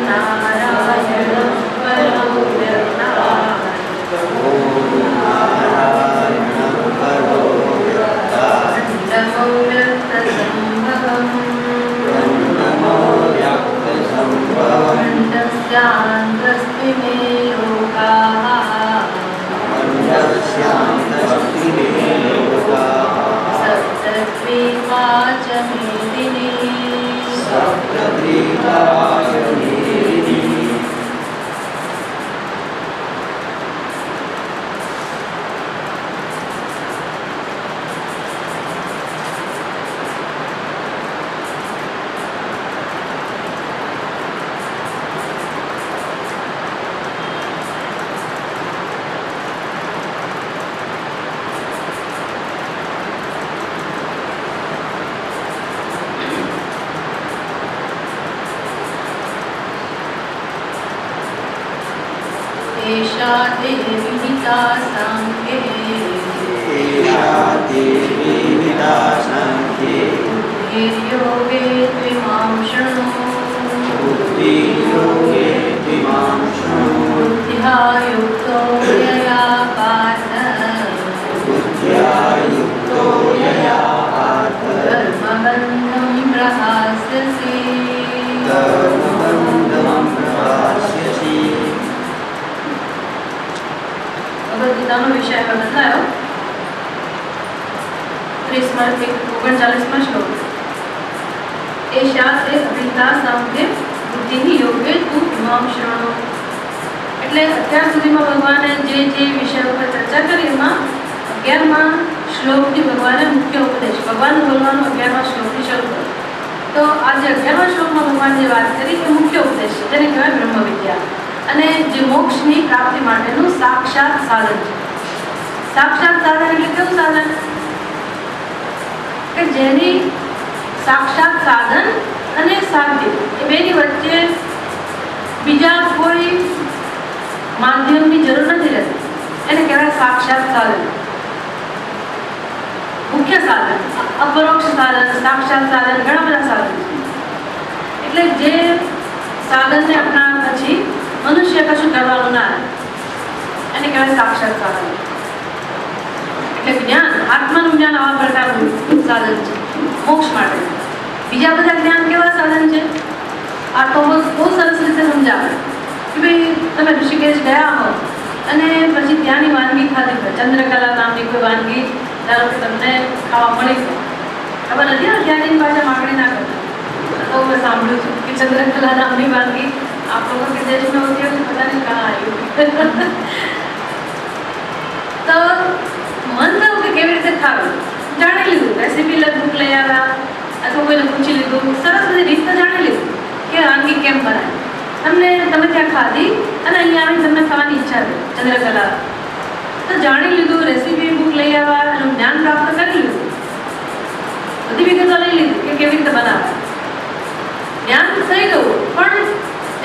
નારાયણ પરો વ્યવહાર. ઓમ નારાયણ પરો વ્યવહાર. નમો વ્યક્ત સંભવમ. નમો વ્યક્ત સંભવમ. મંડસ્યાન્તસ્તિ મે લોકાઃ. મંડસ્યાન્તસ્તિ મે લોકાઃ. સપ્તદ્વીપા ચ મેદિની. સપ્તદ્વીપા ચ મેદિની. એષા દેવી વિહિતા સાંખ્યે. એષા દેવી વિદા સાંખ્યે. બુદ્ધિર્યોગે ત્વિમાં શૃણુ. બુદ્ધિયોગે ત્વિમાં શૃણુ. બુદ્ધ્યા યુક્તો યયા પાર્થ. બુદ્ધ્યા યુક્તો યયા પાર્થ. કર્મબંધં પ્રહાસ્યસી. કર્મબંધં પ્રહાસ્યસી. ભગવદ ગીતાનો વિષય હવે બદલાયો. 30 39 શ્લોક. એષા તે અભિતા સાંખ્ય બુદ્ધિની યોગે તું ઇમામ શૃણુ. એટલે અત્યાર સુધીમાં ભગવાને જે વિષય ઉપર ચર્ચા કરી એમાં 11મા શ્લોકથી ભગવાને મુખ્ય ઉપદેશ, ભગવાન બોલવાનો 11મા શ્લોકથી શરૂ કર્યો. તો આજે 11મા શ્લોકમાં ભગવાન જે વાત કરી એ મુખ્ય ઉપદેશ છે, જેને કહેવાય બ્રહ્મ વિદ્યા, અને જે મોક્ષની પ્રાપ્તિ માટેનું સાક્ષાત સાધન છે. સાક્ષાત સાધન એટલે કેવું સાધન? કે જેની સાક્ષાત સાધન અને સાધ્ય એ બેની વચ્ચે બીજા કોઈ માધ્યમની જરૂર નથી રહેતી. એને કહેવાય સાક્ષાત સાધન. મુખ્ય સાધન, અપરોક્ષ સાધન, સાક્ષાત સાધન, ઘણા બધા સાધન છે. એટલે જે સાધનને અપનાવ્યા પછી મનુષ્ય કશું કરવાનું ના રહે એને કહેવાય સાક્ષાત સાધન. એટલે જ્ઞાન, આત્માનું જ્ઞાન આવા પ્રકારનું સાધન છે મોક્ષ માટે. બીજા બધા જ્ઞાન કેવા સાધન છે? આ તો બહુ સરસ રીતે સમજાવે કે ભાઈ તમે ઋષિકેશ ગયા હો અને પછી ત્યાંની વાનગી ખાધી હોય, ચંદ્રકલા નામની કોઈ વાનગી ધારો કે તમને ખાવા મળી ગઈ, ખબર નથી ને ત્યાંની પાછા માગણી ના કરતા. તો મેં સાંભળ્યું છે કે ચંદ્રકલા નામની વાનગી आप लोगों के देश में होती है तो पता नहीं कहाँ आई होगी. તો મન થયું કે કેવી રીતે ખાવું, જાણી લીધું. રેસીપી બુક લઈ આવ્યા અથવા કોઈને પૂછી લીધું, સરસ બધી રીત તો જાણી લીધું કે વાનગી કેમ બનાય. તમે ત્યાં ખાધી અને અહીંયા આવીને તમને ખાવાની ઈચ્છા થઈ ચંદ્રકલા, તો જાણી લીધું, રેસીપી બુક લઈ આવ્યા, એનું જ્ઞાન પ્રાપ્ત કરી લીધું, બધી વિગતો લઈ લીધી કે કેવી રીતે બનાવે. જ્ઞાન થઈ ગયું, પણ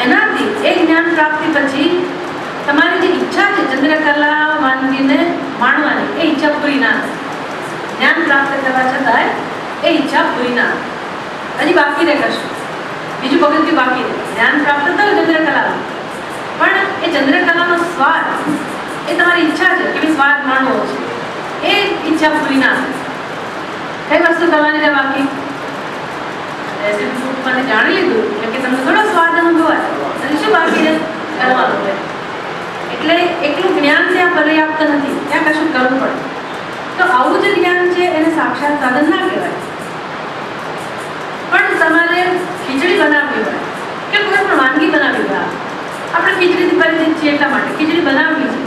એનાથી એ જ્ઞાન પ્રાપ્તિ પછી તમારી જે ઈચ્છા છે ચંદ્રકલા વાનગીને માણવાની, એ ઈચ્છા પૂરી ના થાય. જ્ઞાન પ્રાપ્ત કરવા છતાંય એ ઈચ્છા પૂરી ના થાય. હજી બાકી રહે કશું, બીજું પગથિયું બાકી રહે. જ્ઞાન પ્રાપ્ત થયું ચંદ્રકલાનું, પણ એ ચંદ્રકલાનો સ્વાદ, એ તમારી ઈચ્છા છે કે સ્વાદ માણવો છે, એ ઈચ્છા પૂરી ના થાય. કઈ વસ્તુ કરવાની રહે બાકી? રેસીપી મને જાણી લીધું એટલે કે તમને થોડો સ્વાદ અનુભવાય, અને શું બાકી રહે? કરવાનું રહે. એટલે એકલું જ્ઞાન ત્યાં પર્યાપ્ત નથી, ત્યાં કશું કરવું પડે. તો આવું જે જ્ઞાન છે એને સાક્ષાત સાધન ના કહેવાય. પણ તમારે ખીચડી બનાવવી હોય કે કોઈ પણ વાનગી બનાવવી હોય, આપણે ખીચડીથી પરિચિત છીએ એટલા માટે ખીચડી બનાવવી છે,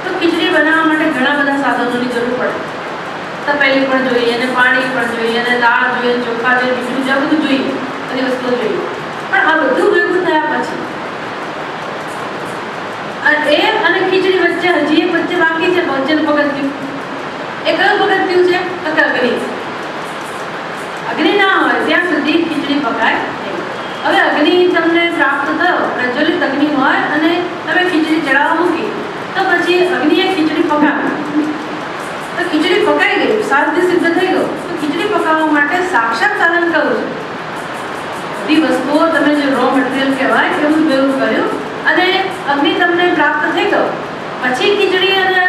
તો ખીચડી બનાવવા માટે ઘણા બધા સાધનોની જરૂર પડે. તપેલી પણ જોઈએ, અને પાણી પણ જોઈએ, અને દાળ જોઈએ, ચોખા જોઈએ, મીઠું જોઈએ, બધું જોઈએ, બધી વસ્તુઓ જોઈએ. પણ આ બધું ભેગું થયા પછી એ અને ખીચડી વચ્ચે હજી એક વચ્ચે બાકી છે વચ્ચેનું પગથિયું. એ કયું પગથિયું છે? તો કે અગ્નિ. અગ્નિ ના હોય ત્યાં સુધી ખીચડી પકાય નહીં. હવે અગ્નિ તમને પ્રાપ્ત થયો, પ્રજ્વલિત અગ્નિ હોય અને તમે ખીચડી ચડાવવા મૂકી, તો પછી અગ્નિએ ખીચડી પકાવી, તો ખીચડી પકાઈ ગઈ, સાધ્ય સિદ્ધ થઈ ગયો. તો ખીચડી પકાવવા માટે સાક્ષાત સાધન કયું છે? બધી વસ્તુઓ તમે જે રો મટીરિયલ કહેવાય એવું કર્યું અને અગ્નિ તમને પ્રાપ્ત થઈ ગયો, પછી ખીચડી અને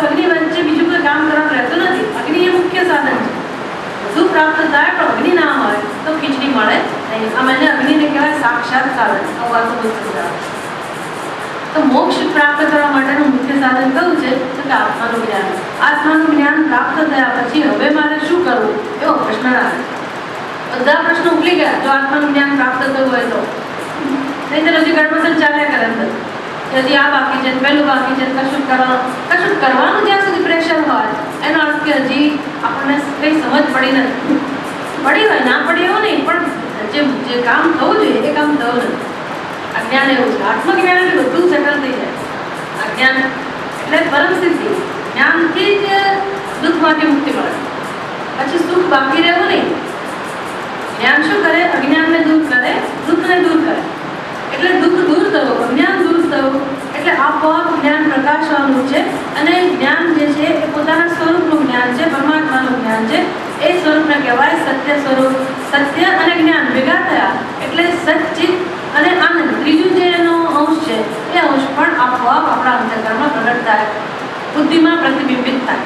અગ્નિ વચ્ચે બીજું કોઈ કામ કરવાનું રહેતું નથી. અગ્નિ એ મુખ્ય સાધન છે. બધું પ્રાપ્ત થાય પણ અગ્નિ ના હોય તો ખીચડી મળે નહીં. આ મને અગ્નિને કહેવાય સાક્ષાત સાધન. આવું વાત બહુ સમજાવે. તો મોક્ષ પ્રાપ્ત કરવા માટેનું મુખ્ય સાધન કયું છે? તો કે આત્માનું જ્ઞાન. આત્માનું જ્ઞાન પ્રાપ્ત થયા પછી હવે મારે શું કરવું એવો પ્રશ્ન આવે. બધા પ્રશ્નો ઉકલી ગયા જો આત્માનું જ્ઞાન પ્રાપ્ત થયું હોય તો. નહીં તો હજી ગડબડ ચાલ્યા કરે અંદર. હજી આ બાકી છે, પહેલું બાકી છે, કશું કરવાનું જ્યાં સુધી પ્રેશર હોય એનો અર્થ કે હજી આપણને કંઈ સમજ પડી નથી. પડી હોય ના પડી એવું નહીં, પણ જે કામ થવું જોઈએ એ કામ થયું નથી. અજ્ઞાન એવું છે. આત્મજ્ઞાન એટલે બધું સેટલ થઈ જાય. અજ્ઞાન એટલે પરમ સિદ્ધિ. જ્ઞાનથી જ દુઃખમાંથી મુક્તિ મળે. પછી સુખ બાકી રહેવું નહીં. જ્ઞાન શું કરે? અજ્ઞાનને દૂર કરે, દુઃખને દૂર કરે. એટલે દુઃખ દૂર થવું, અજ્ઞાન દૂર થવું એટલે આપોઆપ જ્ઞાન પ્રકાશવાનું છે. અને જ્ઞાન જે છે એ પોતાના સ્વરૂપનું જ્ઞાન છે, પરમાત્માનું જ્ઞાન છે. એ સ્વરૂપને કહેવાય સત્ય સ્વરૂપ. સત્ય અને જ્ઞાન ભેગા થયા એટલે સચ્ચિત અને આનંદ. ત્રીજું જે એનો અંશ છે એ અંશ પણ આપોઆપ આપણા અંતઃકરણમાં પ્રગટ થાય, બુદ્ધિમાં પ્રતિબિંબિત થાય.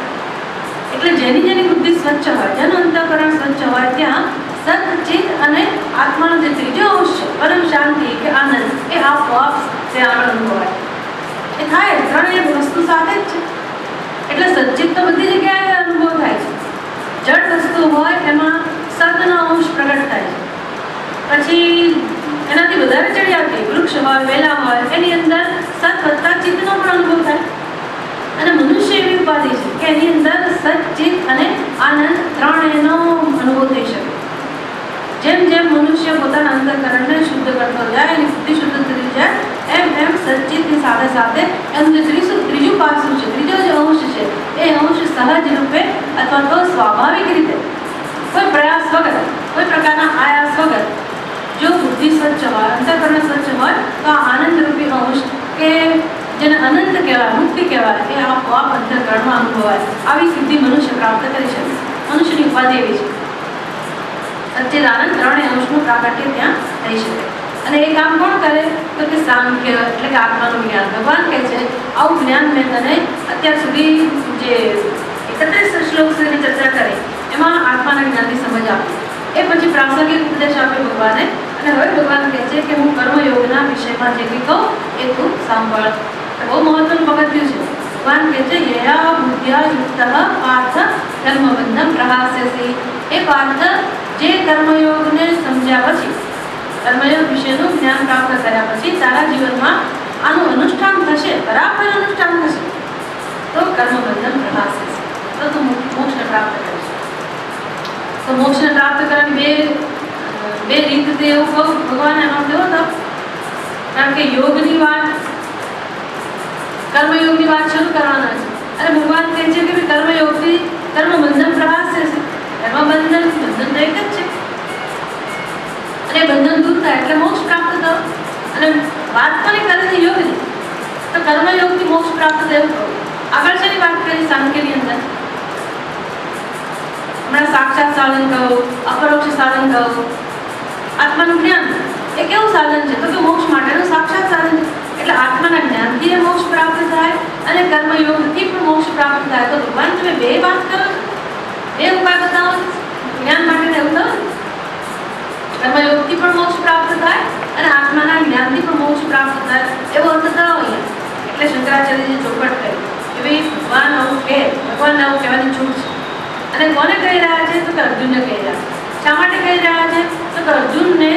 એટલે જેની બુદ્ધિ સ્વચ્છ હોય, જેનું અંતઃકરણ સ્વચ્છ હોય ત્યાં સચ્ચિત અને આત્માનો જે ત્રીજો અંશ છે પરમ શાંતિ કે આનંદ એ આપોઆપ ત્યાં આગળ અનુભવાય. એ થાય ત્રણેય વસ્તુ સાથે જ છે. એટલે સચ્ચિત તો બધી જગ્યાએ અનુભવ થાય છે. જડ વસ્તુ હોય એમાં સતનો અંશ પ્રગટ થાય છે. પછી એનાથી વધારે ચડી આવતી વૃક્ષ હોય, વેલા હોય એની અંદર સત વત્તા ચિત્તનો પણ અનુભવ થાય. અને મનુષ્ય એવી ઉપાધિ છે કે એની અંદર સચ્ચિત અને આનંદ ત્રણેયનો અનુભવ થઈ શકે. જેમ જેમ મનુષ્ય પોતાના અંતઃકરણને શુદ્ધ કરતો જાય, એની બુદ્ધિ શુદ્ધ થતી જાય, એમ સચ્ચિતની સાથે સાથે એનું જે ત્રીજું પાસું છે, ત્રીજો જે અંશ છે એ અંશ સહજ રૂપે અથવા તો સ્વાભાવિક રીતે કોઈ પ્રયાસ વગર, કોઈ પ્રકારના આયાસ વગર જો બુદ્ધિ સ્વચ્છ હોય, અંતઃકરણ સ્વચ્છ હોય તો આ આનંદરૂપી અંશ કે જેને અનંત કહેવાય, મુક્તિ કહેવાય, એ આપોઆપ અંતઃકરણમાં અનુભવાય. આવી સિદ્ધિ મનુષ્ય પ્રાપ્ત કરી શકે. મનુષ્યની ઉપાધિ એવી છે. સચ્ચિદાનંદ ત્રણેય અંશનું પ્રાકટ્ય ત્યાં થઈ શકે. અને એ કામ કોણ કરે? તો કે સાંખ્ય એટલે કે આત્માનું જ્ઞાન. ભગવાન કહે છે આવું જ્ઞાન મેં તને અત્યાર સુધી જે 31 શ્લોક સુધીની ચર્ચા કરી એમાં આત્માના જ્ઞાનની સમજ આપી. એ પછી પ્રાસંગિક ઉપદેશ આપ્યો ભગવાને. અને હવે ભગવાન કહે છે કે હું કર્મયોગના વિષયમાં જે બી કહું એ તું સાંભળ. બહુ મહત્વનું પગથિયું છે. ભગવાન કહે છે યયા બુદ્ધ્યા યુક્તઃ પાર્થ કર્મબંધમ પ્રહાસ્યસી. એ પાર્થ જે કર્મયોગને સમજ્યા પછી, કર્મયોગ વિશેનું જ્ઞાન પ્રાપ્ત કર્યા પછી તારા જીવનમાં આનું અનુષ્ઠાન થશે, બરાબર અનુષ્ઠાન થશે તો કર્મબંધમ પ્રહાસ્યસી. તો તું મોક્ષને પ્રાપ્ત કરીશ. તો મોક્ષને પ્રાપ્ત કરવાની બે રીત છે એવું કહું ભગવાન એનો કેવો હતો? કારણ કે યોગની વાત, કર્મયોગની વાત શરૂ કરવાના છે. અને ભગવાન કહે છે કે કર્મયોગથી કર્મબંધન પ્રહાસ્ય છે. કર્મબંધન બંધન તો એક જ છે. અને બંધન દૂર થાય એટલે મોક્ષ પ્રાપ્ત થયો. અને વાત કોની કરે છે? યોગની. તો કર્મયોગથી મોક્ષ પ્રાપ્ત થયું. આગળ શેની વાત કરી? સાંખ્યની અંદર હમણાં સાક્ષાત સાધન કહું, અપરોક્ષ સાધન કહું. આત્માનું જ્ઞાન એ કેવું સાધન છે? તો કે મોક્ષ માટેનું સાક્ષાત સાધન છે. એટલે આત્માના જ્ઞાનથી એ મોક્ષ પ્રાપ્ત થાય અને કર્મયોગથી પણ મોક્ષ પ્રાપ્ત થાય. તો ભગવાન તમે બે વાત કરો છો, બે ઉપાય બતાવો. જ્ઞાન માટે એવું થયું, કર્મયોગથી પણ મોક્ષ પ્રાપ્ત થાય અને આત્માના જ્ઞાનથી પણ મોક્ષ પ્રાપ્ત થાય એવો અર્થ થયો અહીંયા. એટલે શંકરાચાર્યજી ચોખવટ કરી કે ભાઈ ભગવાન આવું કહે, ભગવાનને આવું કહેવાની છૂટ છે. અને કોને કહી રહ્યા છે? તો કે અર્જુનને કહી રહ્યા છે. શા માટે કહી રહ્યા છે? તો કે અર્જુનને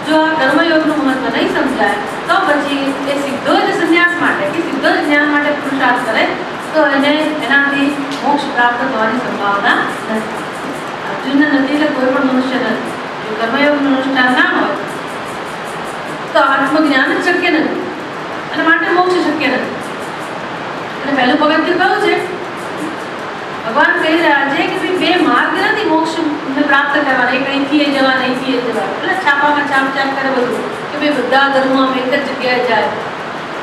જો આ કર્મયોગનું મહત્વ નહીં સમજાય તો પછી એ સીધો જ સંન્યાસ માટે કે સીધો જ જ્ઞાન માટે પુરુષાર્થ કરે તો એને એનાથી મોક્ષ પ્રાપ્ત થવાની સંભાવના નથી. અર્જુનને નથી એટલે કોઈ પણ મનુષ્ય નથી. જો કર્મયોગનું અનુષ્ઠાન ના હોય તો આત્મજ્ઞાન જ શક્ય નથી અને માટે મોક્ષ શક્ય નથી. અને પહેલું પગથિયું કયું છે? ભગવાન કહી રહ્યા છે કે ભાઈ બે માર્ગ નથી મોક્ષને પ્રાપ્ત કરવાના. એક અહીંથી જવા, અહીંથી જવા. એટલે છાપામાં છાપ કરે બધું કે ભાઈ બધા ધર્મો એક જ જગ્યાએ જાય.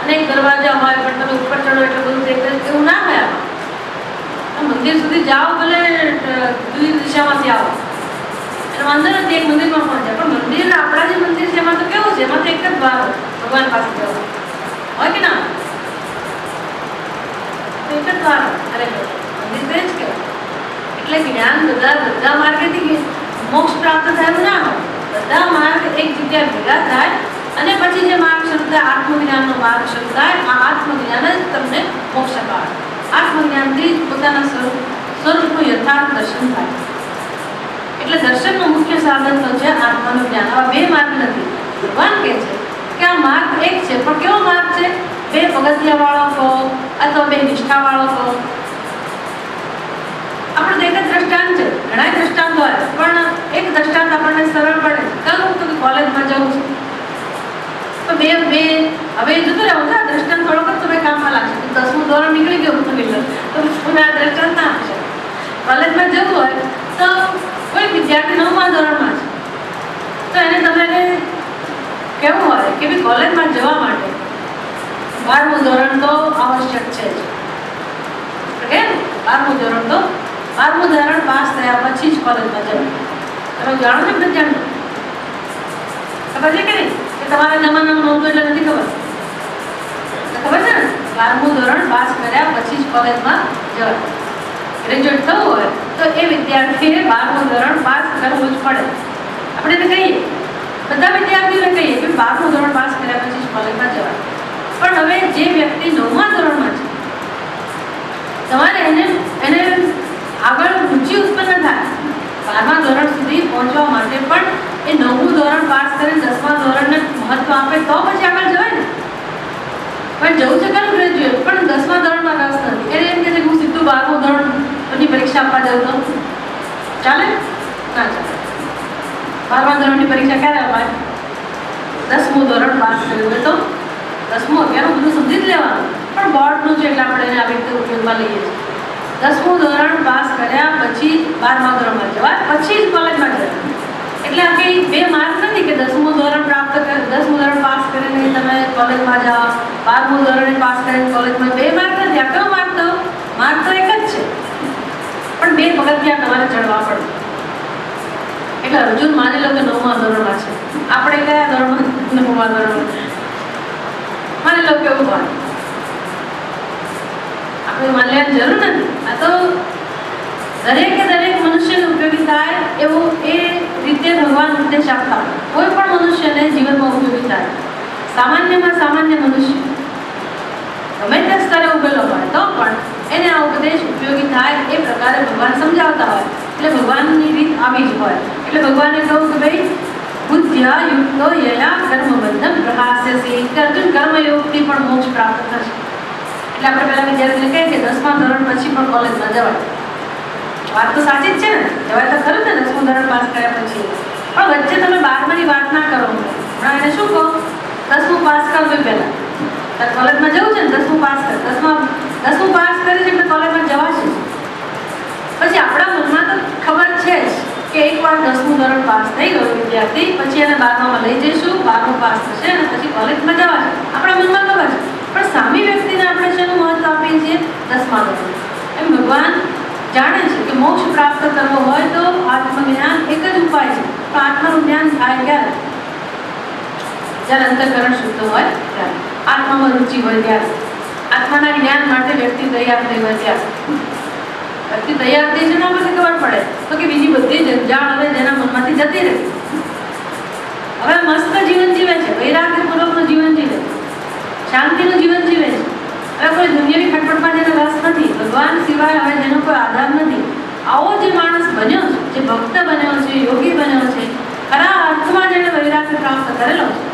અનેક દરવાજા હોય પણ તમે ઉપર ચડો એટલે બધું એવું ના હોય. આમાં મંદિર સુધી જાઓ ભલે જુદી દિશામાંથી આવો એટલે વાંધો નથી, એક મંદિરમાં પહોંચ્યા. પણ મંદિર આપણા જે મંદિર છે એમાં તો કેવું છે? એમાં તો એક જ દ્વાર હોય. ભગવાન પાસે જવું હોય કે ના? તો એક જ વાર ખરેખર મંદિર જ કહેવાય. એટલે જ્ઞાન બધા માર્ગેથી મોક્ષ પ્રાપ્ત થાય એવું ના હોય. બધા માર્ગ એક જગ્યાએ ભેગા થાય અને પછી જે માર્ગ શરૂ થાય, આત્મજ્ઞાનનો માર્ગ શરૂ થાય. આ આત્મજ્ઞાન જ તમને મોક્ષ અપાવે. આત્મજ્ઞાનથી જ પોતાના સ્વરૂપનું યથાર્થ દર્શન થાય. એટલે દર્શનનું મુખ્ય સાધન તો છે આત્માનું જ્ઞાન. આવા બે માર્ગ નથી. ભગવાન કહે છે કે આ માર્ગ એક છે, પણ કેવો માર્ગ છે? બે પગથિયા વાળો કહો અથવા બે નિષ્ઠા વાળો કહો. આપણે એક જ દ્રષ્ટાંત છે, ઘણા દ્રષ્ટાંત હોય, પણ એક દ્રષ્ટાંત આપણને સરળ પડે. કહું તો કોલેજમાં જવું છે તો બે હવે જતું રહેવું છે. આ દ્રષ્ટાંત થોડોક જ તમે કામમાં લાગશે. 10મું ધોરણ નીકળી ગયું તો તમે આ દ્રષ્ટાંત ના આપશે. કોલેજમાં જવું હોય તો કોઈ વિદ્યાર્થી 9મા ધોરણમાં છે તો એને તમારે કેવું હોય કે ભાઈ કોલેજમાં જવા માટે 12મું ધોરણ તો આવશ્યક છે જ. કે 12મું ધોરણ તો 12મું ધોરણ પાસ થયા પછી જ કોલેજમાં જવું. તમે જાણો છો નથી જાણો? ખબર છે કે નહીં? કે તમારા જમાનામાં નહોતું એટલે નથી ખબર? ખબર છે ને? 12મું ધોરણ પાસ કર્યા પછી જ કોલેજમાં જવાય. ગ્રેજ્યુએટ થવું હોય તો એ વિદ્યાર્થીએ 12મું ધોરણ પાસ કરવું જ પડે. આપણે એને કહીએ, બધા વિદ્યાર્થીઓને કહીએ કે 12મું ધોરણ પાસ કર્યા પછી જ કોલેજમાં જવાય. પણ હવે જે વ્યક્તિ 9મા ધોરણમાં છે, તમારે એને આગળ રુચિ ઉત્પન્ન થાય 12મા ધોરણ સુધી પહોંચવા માટે, પણ એ 9મું ધોરણ પાસ કરીને 10મા ધોરણને મહત્વ આપે તો પછી આગળ જવાય ને. પણ જવું છે ખરું ગ્રેજ્યુએટ, પણ 10મા ધોરણમાં રસ નથી. એને એમ કહે છે કે હું સીધું 12મું ધોરણની પરીક્ષા આપવા જાઉં તો ચાલે? ના ચાલે. 12મા ધોરણની પરીક્ષા ક્યારે અપાય? 10મું ધોરણ પાસ કર્યું હોય તો 10મું 11મું બધું સમજી જ લેવાનું. પણ બોર્ડનું છે એટલે આપણે એને આવી રીતે ઉપયોગમાં લઈએ છીએ. 10મું ધોરણ પાસ કર્યા પછી 12મા ધોરણમાં જવાય, પછી જ કોલેજમાં જવાય. એટલે આ કંઈ બે માર્ગ નથી કે 10મું ધોરણ 10મું ધોરણ પાસ કરીને તમે કોલેજમાં જાઓ, 12મું ધોરણ પાસ કરીને કોલેજમાં. બે માર્ગ નથી. આ કયો માર્ગ તો? માર્ગ તો એક જ છે, પણ બે પગથિયાં તમારે ચડવા પડે. એટલે અર્જુન માની લો કે 9મા ધોરણમાં છે, આપણે કયા ધોરણમાં? 9મા ધોરણમાં. માની લો કેવું હોય, આપણે માની લેવાની જરૂર નથી. આ તો દરેક મનુષ્યને ઉપયોગી થાય એવું એ રીતે ભગવાન ઉપદેશ આપતા હોય. કોઈ પણ મનુષ્યને જીવનમાં ઉપયોગી થાય. સામાન્યમાં સામાન્ય મનુષ્ય ગમે તે સ્તરે ઉભેલો હોય તો પણ એને આ ઉપદેશ ઉપયોગી થાય એ પ્રકારે ભગવાન સમજાવતા હોય. એટલે ભગવાનની રીત આવી જ હોય. એટલે ભગવાને કહ્યું કે ભાઈ બુદ્ધ્યા યુક્તો યયા કર્મબંધમ પ્રહાસ્યસી, કે અર્જુન કર્મયોગથી પણ મોક્ષ પ્રાપ્ત થશે. એટલે આપણે પહેલા વિદ્યાર્થીને કહીએ કે 10મા ધોરણ પછી પણ કોલેજમાં જવાય. વાત તો સાચી જ છે ને, જવાય તો ખરું ને 10મું ધોરણ પાસ કર્યા પછી. પણ વચ્ચે તમે 12માની વાત ના કરો. હમણાં એને શું કહો? 10મું પાસ કરવું પહેલાં. તારે કોલેજમાં જવું છે ને, 10મું પાસ કર. 10મું પાસ કરી છે એટલે કોલેજમાં જવાશે. પછી આપણા મનમાં તો ખબર છે જ કે એકવાર 10મું ધોરણ પાસ થઈ ગયું વિદ્યાર્થી, પછી એને 12મામાં લઈ જઈશું, 12મું પાસ થશે અને પછી કોલેજમાં જવાશે. આપણા મનમાં ખબર છે. પણ સામી વ્યક્તિને આપણે શેનું મહત્વ આપીએ છીએ? 10મા ધોરણ. એમ ભગવાન જાણે છે કે મોક્ષ પ્રાપ્ત કરવો હોય તો આત્મજ્ઞાન એક જ ઉપાય છે. પણ આત્માનું જ્ઞાન થાય ક્યારે? જ્યારે અંતઃકરણ શુદ્ધ હોય ત્યારે, આત્મામાં રુચિ હોય ત્યારે, આત્માના જ્ઞાન માટે વ્યક્તિ તૈયાર થઈ હોય ત્યારે. વ્યક્તિ તૈયાર થઈ છે એના પછી ખબર પડે તો કે બીજી બધી જંજાળ હવે જેના મનમાંથી જતી રહે. હવે મસ્ત જીવન જીવે છે, વૈરાગ્યપૂર્વકનું જીવન જીવે છે, શાંતિનું જીવન જીવે છે. હવે કોઈ દુનિયાની ખટપટમાં જેને રસ નથી, ભગવાન સિવાય હવે જેનો કોઈ આધાર નથી, આવો જે માણસ બન્યો છે, જે ભક્ત બન્યો છે, યોગી બન્યો છે, ખરા અર્થમાં જેને વૈરાગ્ય પ્રાપ્ત કરેલો છે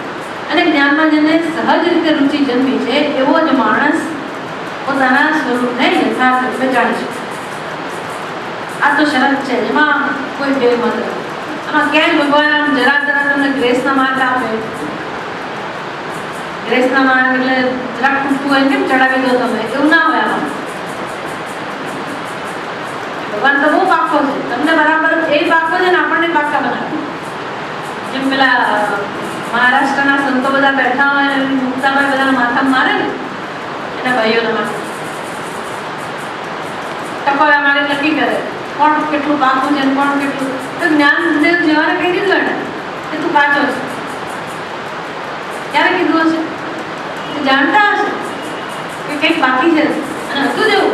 અને જ્ઞાનમાં જેને સહજ રીતે રુચિ જન્મી છે, એવો જ માણસ પોતાના સ્વરૂપને યથાર્થ રૂપે જાણી શકે. આ તો શરત છે, એમાં કોઈ બે મત નથી. આમાં ક્યાંય ભગવાન આમ જરા તમને ગ્રેસના માર્ગ આપે. ગ્રેસના માર્ગ એટલે જરાક ખૂટતું હોય કેમ ચડાવી દો તમે, એવું ના હોય. આમાં ભગવાન તો બહુ પાકો છે, તમને બરાબર એ પાકો છે ને આપણને પાકા બનાવે. જેમ પેલા મહારાષ્ટ્રના સંતો બધા બેઠા હોય ને મુક્તાભાઈ બધાના માથા મારે ને એના ભાઈઓના માથા ટકોરા મારે નક્કી કરે કોણ કેટલું પાકું છે કોણ કેટલું. તો જ્ઞાનદેવ જેવાને કહી દીધું એને કે તું કાચો છે. ક્યારે કીધું હશે? તે જાણતા હશે કે કંઈક બાકી છે અને હતું જ એવું.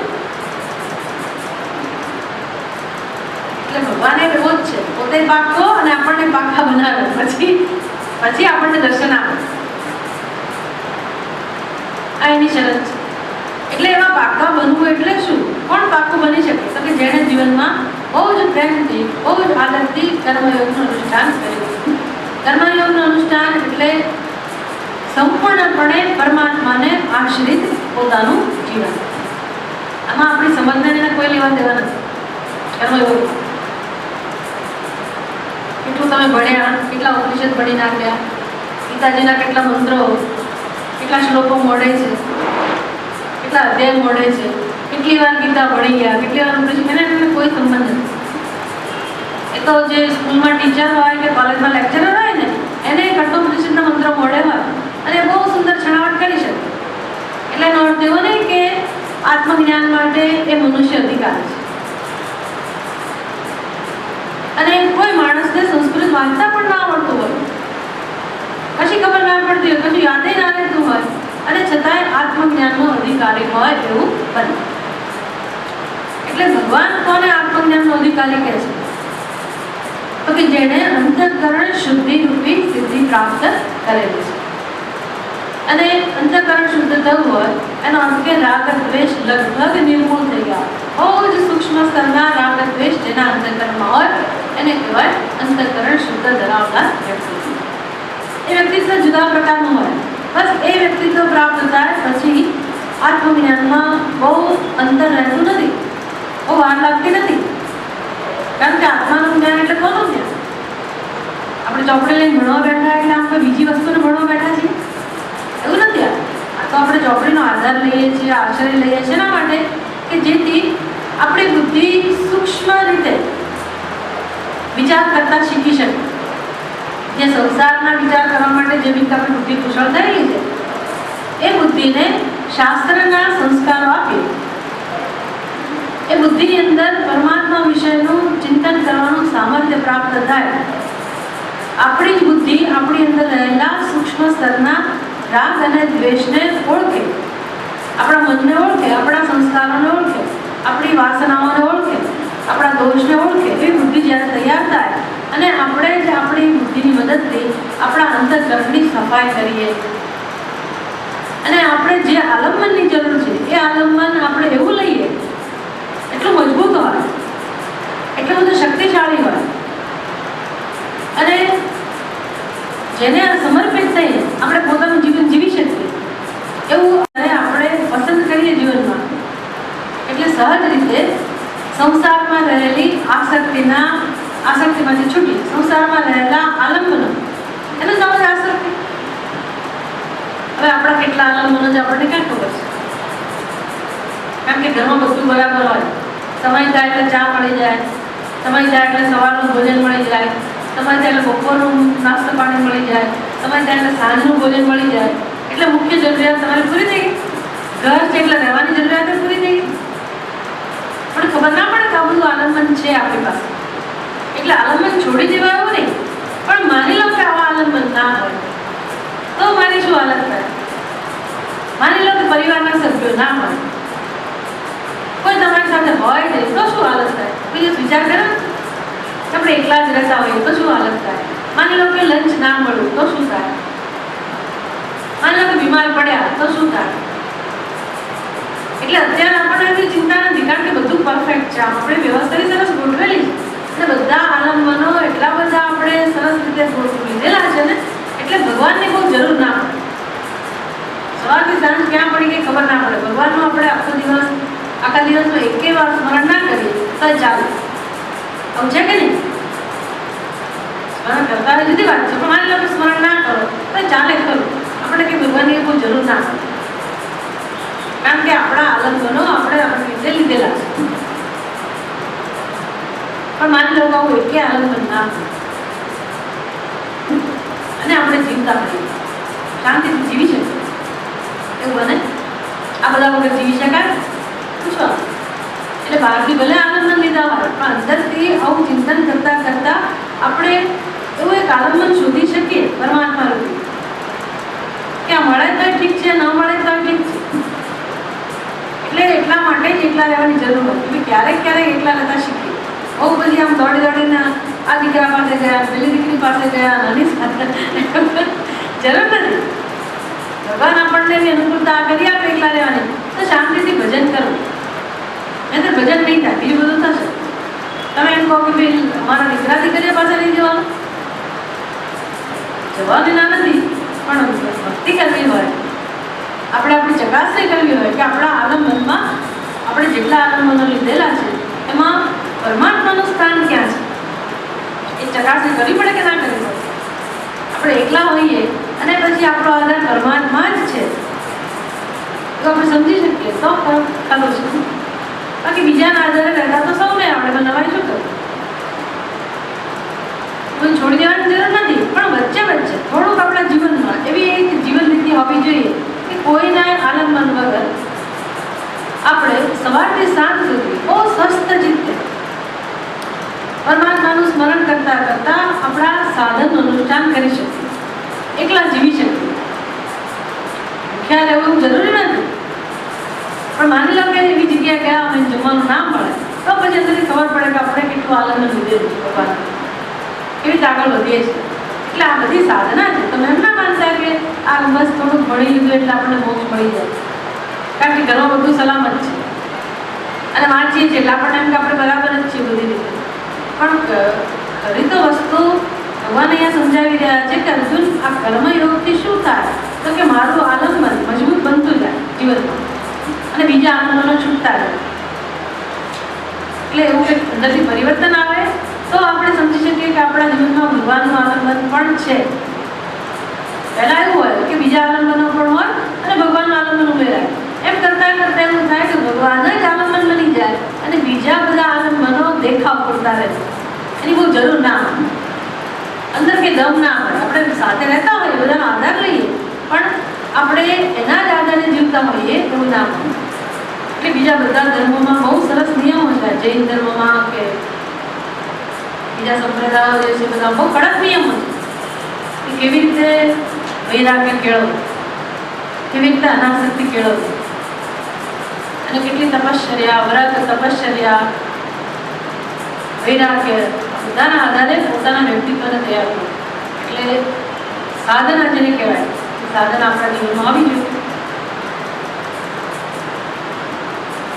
એટલે ભગવાને એવો જ છે, પોતે પાકો અને આપણને પાકા બનાવે, પછી આપણને દર્શન આપે. આ એની શરત છે. એટલે એવા પાકા બનવું એટલે શું? કોણ પાકું બની શકે? તો કે જેણે જીવનમાં બહુ જ પ્રેમથી, બહુ જ આદરથી કર્મયોગનું અનુષ્ઠાન કર્યું. કર્મયોગનું અનુષ્ઠાન એટલે સંપૂર્ણપણે પરમાત્માને આશ્રિત પોતાનું જીવન. આમાં આપણી સમજદારીને કોઈ લેવા દેવા નથી. કર્મયોગમાં કેટલું તમે ભણ્યા, કેટલા ઉપનિષદ ભણી નાખ્યા, ગીતાજીના કેટલા મંત્રો, કેટલા શ્લોકો મળે છે, કેટલા અધ્યાય મળે છે, કેટલી વાર ગીતા ભણી ગયા, કેટલી વાર ઉપનિષદ, એને કોઈ સંબંધ નથી. એ તો જે સ્કૂલમાં ટીચર હોય કે કોલેજમાં લેક્ચરર હોય ને, એને કઠોપનિષદના મંત્રો મળે હોય અને બહુ સુંદર છણાવટ કરી શકે. એટલે એનો અર્થ એવો નહીં કે આત્મજ્ઞાન માટે એ મનુષ્ય અધિકાર છે. અને કોઈ માણસને સંસ્કૃત વાંચતા પણ ના આવડતું હોય, કશી ખબર ના પડતી હોય, કશું યાદ ના રહેતું હોય, અને છતાંય આત્મજ્ઞાનનો અધિકારી હોય એવું બને. એટલે ભગવાન કોને આત્મજ્ઞાનનો અધિકારી કહે છે? તો કે જેણે અંતઃકરણ શુદ્ધિ રૂપી સિદ્ધિ પ્રાપ્ત કરેલી છે. અને અંતઃકરણ શુદ્ધ થવું હોય એનો અર્થ કે રાગ દ્વેષ લગભગ નિર્મૂળ થઈ ગયા. બહુ જ સૂક્ષ્મ સ્તરના રાગ દ્વેષ જેના અંતઃકરણમાં હોય એને કહેવાય અંતઃકરણ શુદ્ધ ધરાવનાર વ્યક્તિ. એ વ્યક્તિત્વ જુદા પ્રકારનું હોય. બસ એ વ્યક્તિત્વ પ્રાપ્ત થાય પછી આત્મજ્ઞાનમાં બહુ અંતર રહેતું નથી, બહુ વાર લાગતી નથી. કારણ કે આત્માનું જ્ઞાન એટલે કોનું જ્ઞાન? આપણે ચોપડી લઈને ભણવા બેઠા એટલે આપણે બીજી વસ્તુને ભણવા બેઠા છીએ એવું નથી. આ તો આપણે ચોપડીનો આધાર લઈએ છીએ, આશ્રય લઈએ છીએ એના માટે કે જેથી આપણી બુદ્ધિ સૂક્ષ્મ રીતે વિચાર કરતા શીખી શકે. જે સંસારના વિચાર કરવા માટે જે રીતે આપણી બુદ્ધિ કુશળ થયેલી છે એ બુદ્ધિને શાસ્ત્રના સંસ્કારો આપી એ બુદ્ધિની અંદર પરમાત્મા વિષયનું ચિંતન કરવાનું સામર્થ્ય પ્રાપ્ત થાય. આપણી જ બુદ્ધિ આપણી અંદર રહેલા સૂક્ષ્મ સ્તરના રાગ અને દ્વેષને ઓળખે, આપણા મનને ઓળખે, આપણા સંસ્કારોને ઓળખે, આપણી વાસનાઓને ઓળખે, આપણા દોષને ઓળખે. એવી બુદ્ધિ જ્યારે તૈયાર થાય અને આપણે જ આપણી બુદ્ધિની મદદથી આપણા અંતઃકરણની સફાઈ કરીએ અને આપણે જે આલંબનની જરૂર છે એ આલંબન આપણે એવું લઈએ એટલું મજબૂત હોય, એટલું બધું શક્તિશાળી હોય અને જેને સમર્પિત થઈને આપણે પોતાનું જીવન જીવી શકીએ એવું આપણે પસંદ કરીએ જીવનમાં. એટલે સહજ રીતે સંસારમાં રહેલી આસક્તિમાંથી છૂટી સંસારમાં રહેલા આલંબનો એનો નામ જ આસક્તિ. હવે આપણા કેટલા આલંબનો છે આપણને ક્યાં ખબર છે? કારણ કે ઘરમાં બધું બરાબર હોય, સમય થાય એટલે ચા મળી જાય, સમય થાય એટલે સવારનું ભોજન મળી જાય, સમય થાય એટલે બપોરનું નાસ્તો પાણી મળી જાય, સમય થાય એટલે સાંજનું ભોજન મળી જાય. એટલે મુખ્ય જરૂરિયાત તમારી પૂરી થઈ ગઈ. ઘર છે એટલે રહેવાની જરૂરિયાત પૂરી થઈ ગઈ. પણ ખબર ના પડે કે આ બધું આલંબન છે આપણી પાસે. એટલે આલંબન છોડી દેવા એવું નહીં, પણ માની લો કે આવા આલંબન ના હોય તો મારી શું હાલત થાય? માની લો કે પરિવારના સભ્યો ના હોય, કોઈ તમારી સાથે હોય નહીં તો શું હાલત થાય? કોઈ દિવસ વિચાર કરો, આપણે એકલા જ રહેતા હોઈએ તો શું હાલત થાય? માની લો કે લંચ ના મળ્યું તો શું થાય? માની લો કે બીમાર પડ્યા તો શું થાય? એટલે અત્યારે આપણને એવી ચિંતા નથી, કારણ કે બધું પરફેક્ટ છે, આપણે વ્યવસ્થિત સરસ ગોઠવેલી છે અને બધા આલંબનો એટલા બધા આપણે સરસ રીતે ગોઠવી લીધેલા છે ને એટલે ભગવાનની બહુ જરૂર ના પડે. સવારથી સાંજ ક્યાં પડી ગઈ ખબર ના પડે. ભગવાનનું આપણે આખા દિવસમાં એકે વાર સ્મરણ ના કરીએ તો ચાલે. આવું છે કે નહીં? સ્મરણ કરતા જુદી વાત છે, પણ માની લો કે સ્મરણ ના કરો તો ચાલે ખરું. આપણે કે ભગવાનની બહુ જરૂર ના પડે, કારણ કે આપણા આલંબનો આપણે આપણી રીતે લીધેલા છે. પણ માની લો આવું એકે આલંબન ના અને આપણે જીવતા હોઈએ, શાંતિથી જીવી શકીએ એવું બને? આ બધા વગર જીવી શકાય? પૂછો. એટલે બહારથી ભલે આલંબન લીધા હોય પણ અંદરથી આવું ચિંતન કરતા કરતા આપણે એવું એક આલંબન શોધી શકીએ પરમાત્મા રૂપી ક્યારેય એકલા રહેવાની જરૂર નથી. ક્યારેક ક્યારેક એકલા રહેતા શીખીએ. બહુ બધી આમ દોડીને આ દીકરા પાસે ગયા, પેલી દીકરી પાસે ગયા, નાની સાથે જરૂર નથી. ભગવાન આપણને એની અનુકૂળતા કરી આપે એકલા રહેવાની, તો શાંતિથી ભજન કરવું. નહીં તો ભજન નહીં થાય, બીજું બધું થશે. તમે એમ કહો કે ભાઈ અમારા દીકરા દીકરીઓ પાસે નહીં જવાનું, જવાની ના નથી, પણ ભક્તિ કરવી હોય, આપણે આપણી ચકાસણી કરવી હોય કે આપણા આલંબનમાં આપણે જેટલા આલંબનો લીધેલા છે એમાં પરમાત્માનું સ્થાન ક્યાં છે, એ ચકાસણી કરવી પડે કે ના કરવી પડે. આપણે એકલા હોઈએ અને પછી આપણો આધાર પરમાત્મા જ છે તો આપણે સમજી શકીએ તો ખરો છે. બાકી બીજાના આધારે રહેતા તો સૌને આપણે નવાઈ શું કરવું. કોઈ છોડી દેવાની જરૂર નથી, પણ વચ્ચે વચ્ચે થોડુંક આપણા જીવનમાં એવી એક જીવન નીતિ હોવી જોઈએ કે કોઈના આલંબન વગર આપણે સવારથી સાંજ સુધી બહુ સ્વસ્થ ચિત્તે પરમાત્માનું સ્મરણ કરતા કરતા આપણા સાધનનું અનુષ્ઠાન કરી શકીએ, એકલા જીવી શકીએ. ખ્યાલ રહેવું જરૂરી નથી, પણ માની લો કે એવી જગ્યાએ ગયા અને જમવાનું ના મળે તો પછી અંદરથી ખબર પડે કે આપણે કેટલું આલંબન લીધેલું છે ભગવાન, કેવી આગળ વધીએ છીએ. એટલે આ બધી સાધના છે. તમે એમ ના માનતા કે આ બસ થોડુંક ભણી લીધું એટલે આપણને મોક્ષ મળી જાય, કારણ કે ઘરમાં બધું સલામત છે અને વાંચીએ છીએ એટલે આપણને એમ કે આપણે બરાબર જ છીએ બધી રીતે. પણ ખરી તો વસ્તુ ભગવાન અહીંયા સમજાવી રહ્યા છે કે અર્જુન આ કર્મયોગથી શું થાય તો કે મારું આલંબન મજબૂત બનતું જાય જીવનમાં અને બીજા આલંબનો છૂટતા રહે. એટલે એવું કંઈક અંદરથી પરિવર્તન આવે તો આપણે સમજી શકીએ કે આપણા જીવનમાં ભગવાનનું આલંબન પણ છે. પહેલાં એવું હોય કે બીજા આલંબનો પણ હોય અને ભગવાનનું આલંબન ઉમેરાય. એમ કરતાં કરતાં એવું થાય કે ભગવાન જ આલંબન બની જાય અને બીજા બધા આલંબનો દેખાવ કરતા રહે. એની બહુ જરૂર ના હોય, અંદર કે દમ ના હોય. આપણે સાથે રહેતા હોઈએ, બધાનો આધાર લઈએ, પણ આપણે એના જ આધારે જીવતા હોઈએ એવું ના હોય. એટલે બીજા બધા ધર્મોમાં બહુ સરસ નિયમો છે. જૈન ધર્મમાં કે બીજા સંપ્રદાયો જે છે બધા બહુ કડક નિયમો છે કે કેવી રીતે વૈરાગ્ય કેળવવું, કેવી રીતે અનાસક્તિ કેળવવી અને કેટલી તપશ્ચર્યા, વ્રત, તપશ્ચર્યા, વૈરાગ્ય બધાના આધારે પોતાના વ્યક્તિત્વને તૈયાર કરવું. એટલે સાધના જેને કહેવાય સાધના આપણા જીવનમાં આવી જોઈએ.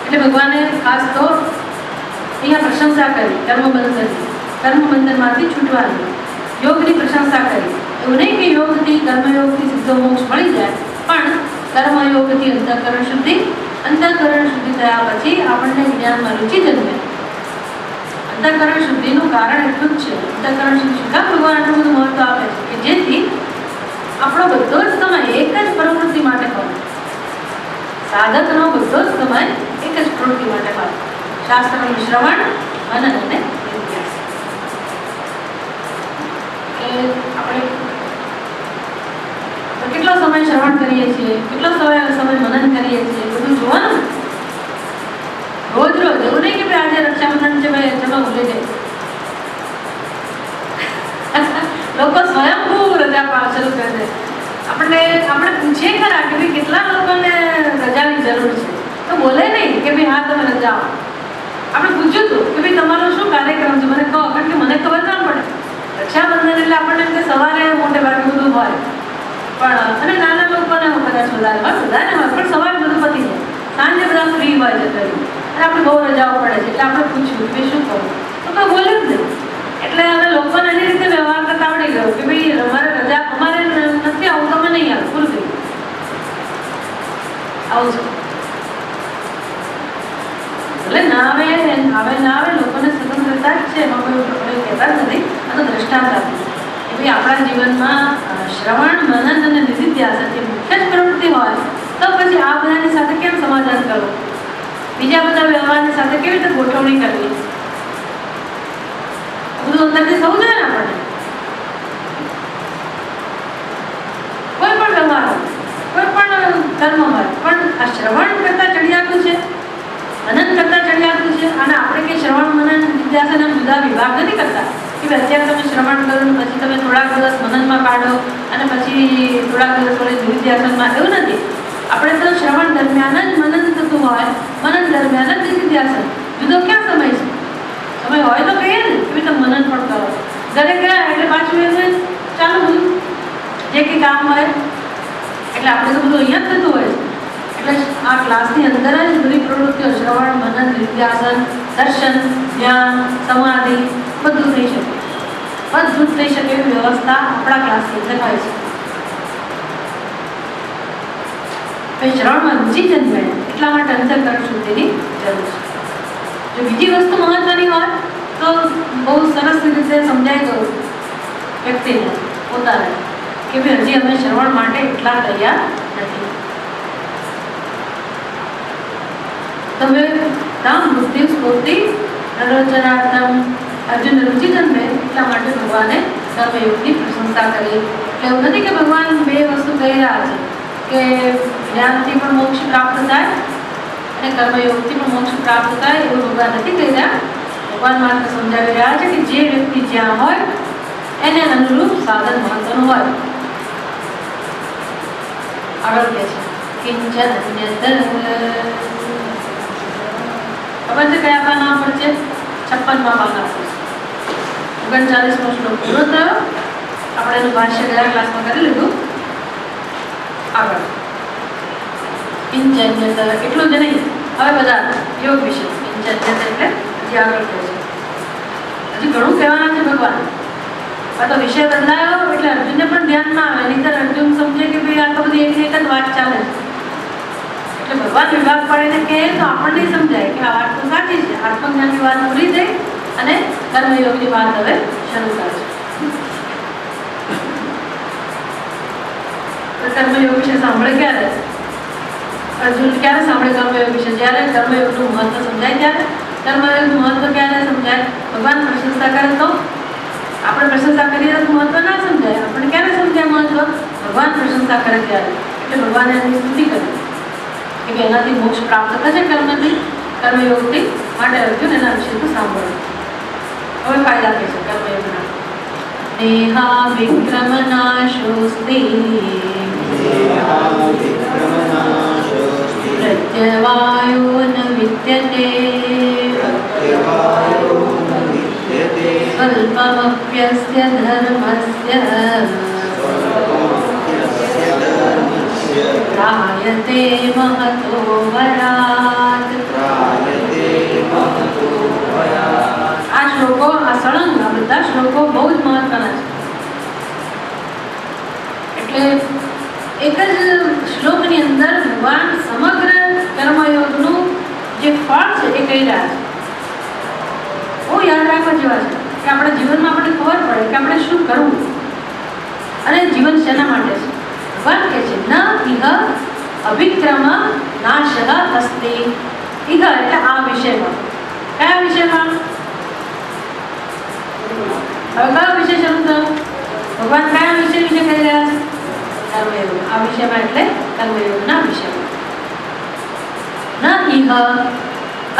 એટલે ભગવાને ખાસ તો અહીંયા પ્રશંસા કરી કર્મબંધનમાંથી છૂટવાની, યોગની પ્રશંસા કરી. એવું નહીં કે યોગથી કર્મયોગથી સીધો મોક્ષ મળી જાય, પણ કર્મયોગથી અંતઃકરણ શુદ્ધિ, અંતઃકરણ શુદ્ધિ થયા પછી આપણને જ્ઞાનમાં રુચિ જન્મે. અંતઃકરણ શુદ્ધિનું કારણ એટલું જ છે. અંતઃકરણ શુદ્ધિ શું કામ ભગવાન આટલું બધું મહત્વ આપે છે કે જેથી આપણો બધો જ સમય એક જ પ્રવૃત્તિ માટે હોય. સાધકનો બધો જ સમય એક જ પ્રવૃત્તિ માટે હોય. શાસ્ત્રનું શ્રવણ, મનન અને નિધ્યાસ. આપણે કેટલો સમય શ્રવણ કરીએ છીએ, કેટલો સમય મનન કરીએ છીએ, બધું જોવાનું. રોજ રોજ એવું નહીં કે ભાઈ આજે રક્ષાબંધન છે ભાઈ ચલો ભૂલી જાય. લોકો સ્વયંભૂ રજા પાછળ કરે. આપણે પૂછીએ ખરા કે ભાઈ કેટલા લોકોને રજાની જરૂર છે, તો બોલે નહીં કે ભાઈ હા તમે રજા આવો. આપણે પૂછ્યું હતું કે ભાઈ તમારો શું કાર્યક્રમ છે મને કહો, કારણ કે મને ખબર ના પડે. રક્ષાબંધન એટલે આપણને એમ કે સવારે મોટે ભાગે બધું હોય, પણ અને નાના લોકોને કદાચ વધારે હોય, બધાને હોય, પણ સવારે બધું પતી જાય, સાંજે બધા ફ્રી હોય છે અને આપણે બહુ રજાઓ પડે છે. એટલે આપણે પૂછ્યું કે શું કહું, તો કોઈ બોલ્યું જ નહીં. એટલે હવે લોકોને એની રીતે વ્યવહાર કરતા આવડી ગયો કે ભાઈ અમારે રજા અમારે નથી આવું, તમે નહીં આવો, પૂરું થઈ આવું છે. એટલે ના આવે ના આવે, લોકોને સ્વતંત્રતા જ છે, એમાં કોઈ કહેતા જ નથી. આ તો દ્રષ્ટાંત આપ્યું કે ભાઈ આપણા જીવનમાં શ્રવણ, મનન અને નિધિધ્યાસ જે મુખ્ય જ પ્રવૃત્તિ હોય તો પછી આ બધાની સાથે કેમ સમાધાન કરવું, બીજા બધા વ્યવહારની સાથે કેવી રીતે ગોઠવણી કરવી, બધું અંદરથી થવું જોઈએ ને આપણને. કોઈ પણ વ્યવહાર હોય, કોઈ પણ કર્મ હોય, પણ આ શ્રવણ કરતા ચડિયાતું છે, મનન કરતા ચડિયાતું છે. અને આપણે કે શ્રવણ, મનન, નિધ્યાસન જુદા વિભાગ નથી કરતા કે અત્યારે તમે શ્રવણ કરો પછી તમે થોડાક દિવસ મનનમાં કાઢો અને પછી થોડાક દિવસ વળી નિધ્યાસનમાં, એવું નથી. આપણે તો શ્રવણ દરમિયાન જ મનન થતું હોય મનન દરમિયાન જ નિધિધ્યાસન. જુદો ક્યાં સમય છે? સમય હોય તો કહીએ ને કે તમે મનન પણ કરો. ઘરે ગયા એટલે પાછું એમને ચાલુ બધું જે કંઈ કામ હોય. એટલે આપણે તો બધું અહીંયા જ થતું હોય છે. એટલે આ ક્લાસની અંદર જ બધી પ્રવૃત્તિઓ શ્રવણ, મનન, નિધિધ્યાસન, દર્શન, ધ્યાન, સમાધિ બધું થઈ શકે. બધું જ થઈ શકે એવી વ્યવસ્થા આપણા ક્લાસની અંદર હોય છે. શ્રવણમાં રુચિ જન્મે એટલા માટે અંતઃકરણ શુદ્ધિની જરૂર છે. જો બીજી વસ્તુ મહત્વની હોય તો બહુ સરસ રીતે સમજાઈ ગયું વ્યક્તિને પોતાને કે ભાઈ હજી અમે શ્રવણ માટે એટલા તૈયાર નથી. તમે તામ બુદ્ધિ સ્ફૂર્તિ પ્રરોચનાર્થમ અર્જુન રુચિ જન્મે એટલા માટે ભગવાને કર્મયોગની પ્રશંસા કરી. એટલે એવું નથી કે ભગવાન બે વસ્તુ કહી રહ્યા છે કે જ્ઞાનથી પણ મોક્ષ પ્રાપ્ત થાય અને કર્મયોગથી પણ મોક્ષ પ્રાપ્ત થાય એવું ભગવાન નથી કહી રહ્યા. ભગવાન માત્ર સમજાવી રહ્યા છે કે જે વ્યક્તિ જ્યાં હોય એને અનુરૂપ સાધન મહત્વનું હોય. આગળ કહે છે કિંચન અન્યતર. ખબર છે કયા પાના પર છે? 56મા પાના પર. 39મો શ્લોક પૂરો થયો. આપણે એનું ભાષ્ય ગયા ક્લાસમાં કરી લીધું. આગળ કિંચન્યતર એટલું જ નહીં, હવે બધા યોગ વિશે કિંચન્યતર એટલે હજી આગળ કહે છે. હજી ઘણું કહેવાના છે ભગવાન. આ તો વિષય બદલાયો એટલે અર્જુનને પણ ધ્યાનમાં આવે. નહીંતર અર્જુન સમજે કે ભાઈ આ તો બધી એક જ વાત ચાલે છે. એટલે ભગવાન વિભાગ પાડીને કહે તો આપણને સમજાય કે આ વાત તો સાચી છે. આત્મજ્ઞાનની વાત પૂરી થઈ અને કર્મયોગની વાત હવે શરૂ કરે છે. કર્મયોગ વિશે સાંભળે ક્યારે અર્જુન? ક્યારે સાંભળે કર્મયોગ વિશે? જ્યારે કર્મયોગનું મહત્વ સમજાય ત્યારે. કર્મયોગનું મહત્વ ક્યારે સમજાય? ભગવાન પ્રશંસા કરે તો. આપણે પ્રશંસા કરીએ તો મહત્વ ના સમજાય. આપણે ક્યારે સમજાય મહત્વ? ભગવાન પ્રશંસા કરે ત્યારે. એટલે ભગવાને એની સ્તુતિ કરી કે એનાથી મોક્ષ પ્રાપ્ત થશે કર્મથી, કર્મયોગથી. માટે અર્જુન એના વિશે તો સાંભળે. હવે ફાયદા કહે છે કર્મયોગના. દેહા વિક્રમનાશોસ્તિ પ્રત્યવાયો ન વિદ્યતે સ્વલ્પમપ્યસ્ય ધર્મસ્ય ત્રાયતે મહતો વરાત. આ શ્લોકો, આ સળંગ, આ બધા શ્લોકો બહુ જ મહત્વના છે. એટલે એક જ શ્લોકની અંદર ભગવાન સમગ્ર કર્મયોગનું જે ફળ છે એ કહી રહ્યા છે. બહુ યાદ રાખવા જેવા છે કે આપણા જીવનમાં આપણને ખબર પડે કે આપણે શું કરવું અને જીવન શેના માટે છે. ભગવાન કહે છે ન ઇહ અભિક્રમ નાશ અસ્તિ. ઇહ એટલે આ વિષયમાં. કયા વિષયમાં? હવે કયો વિષય શરૂ થયો? ભગવાન કયા વિષય વિશે કહી રહ્યા છે? કર્મયોગ. આ વિષયમાં એટલે કર્મયોગના વિષયમાં. ન ઇહ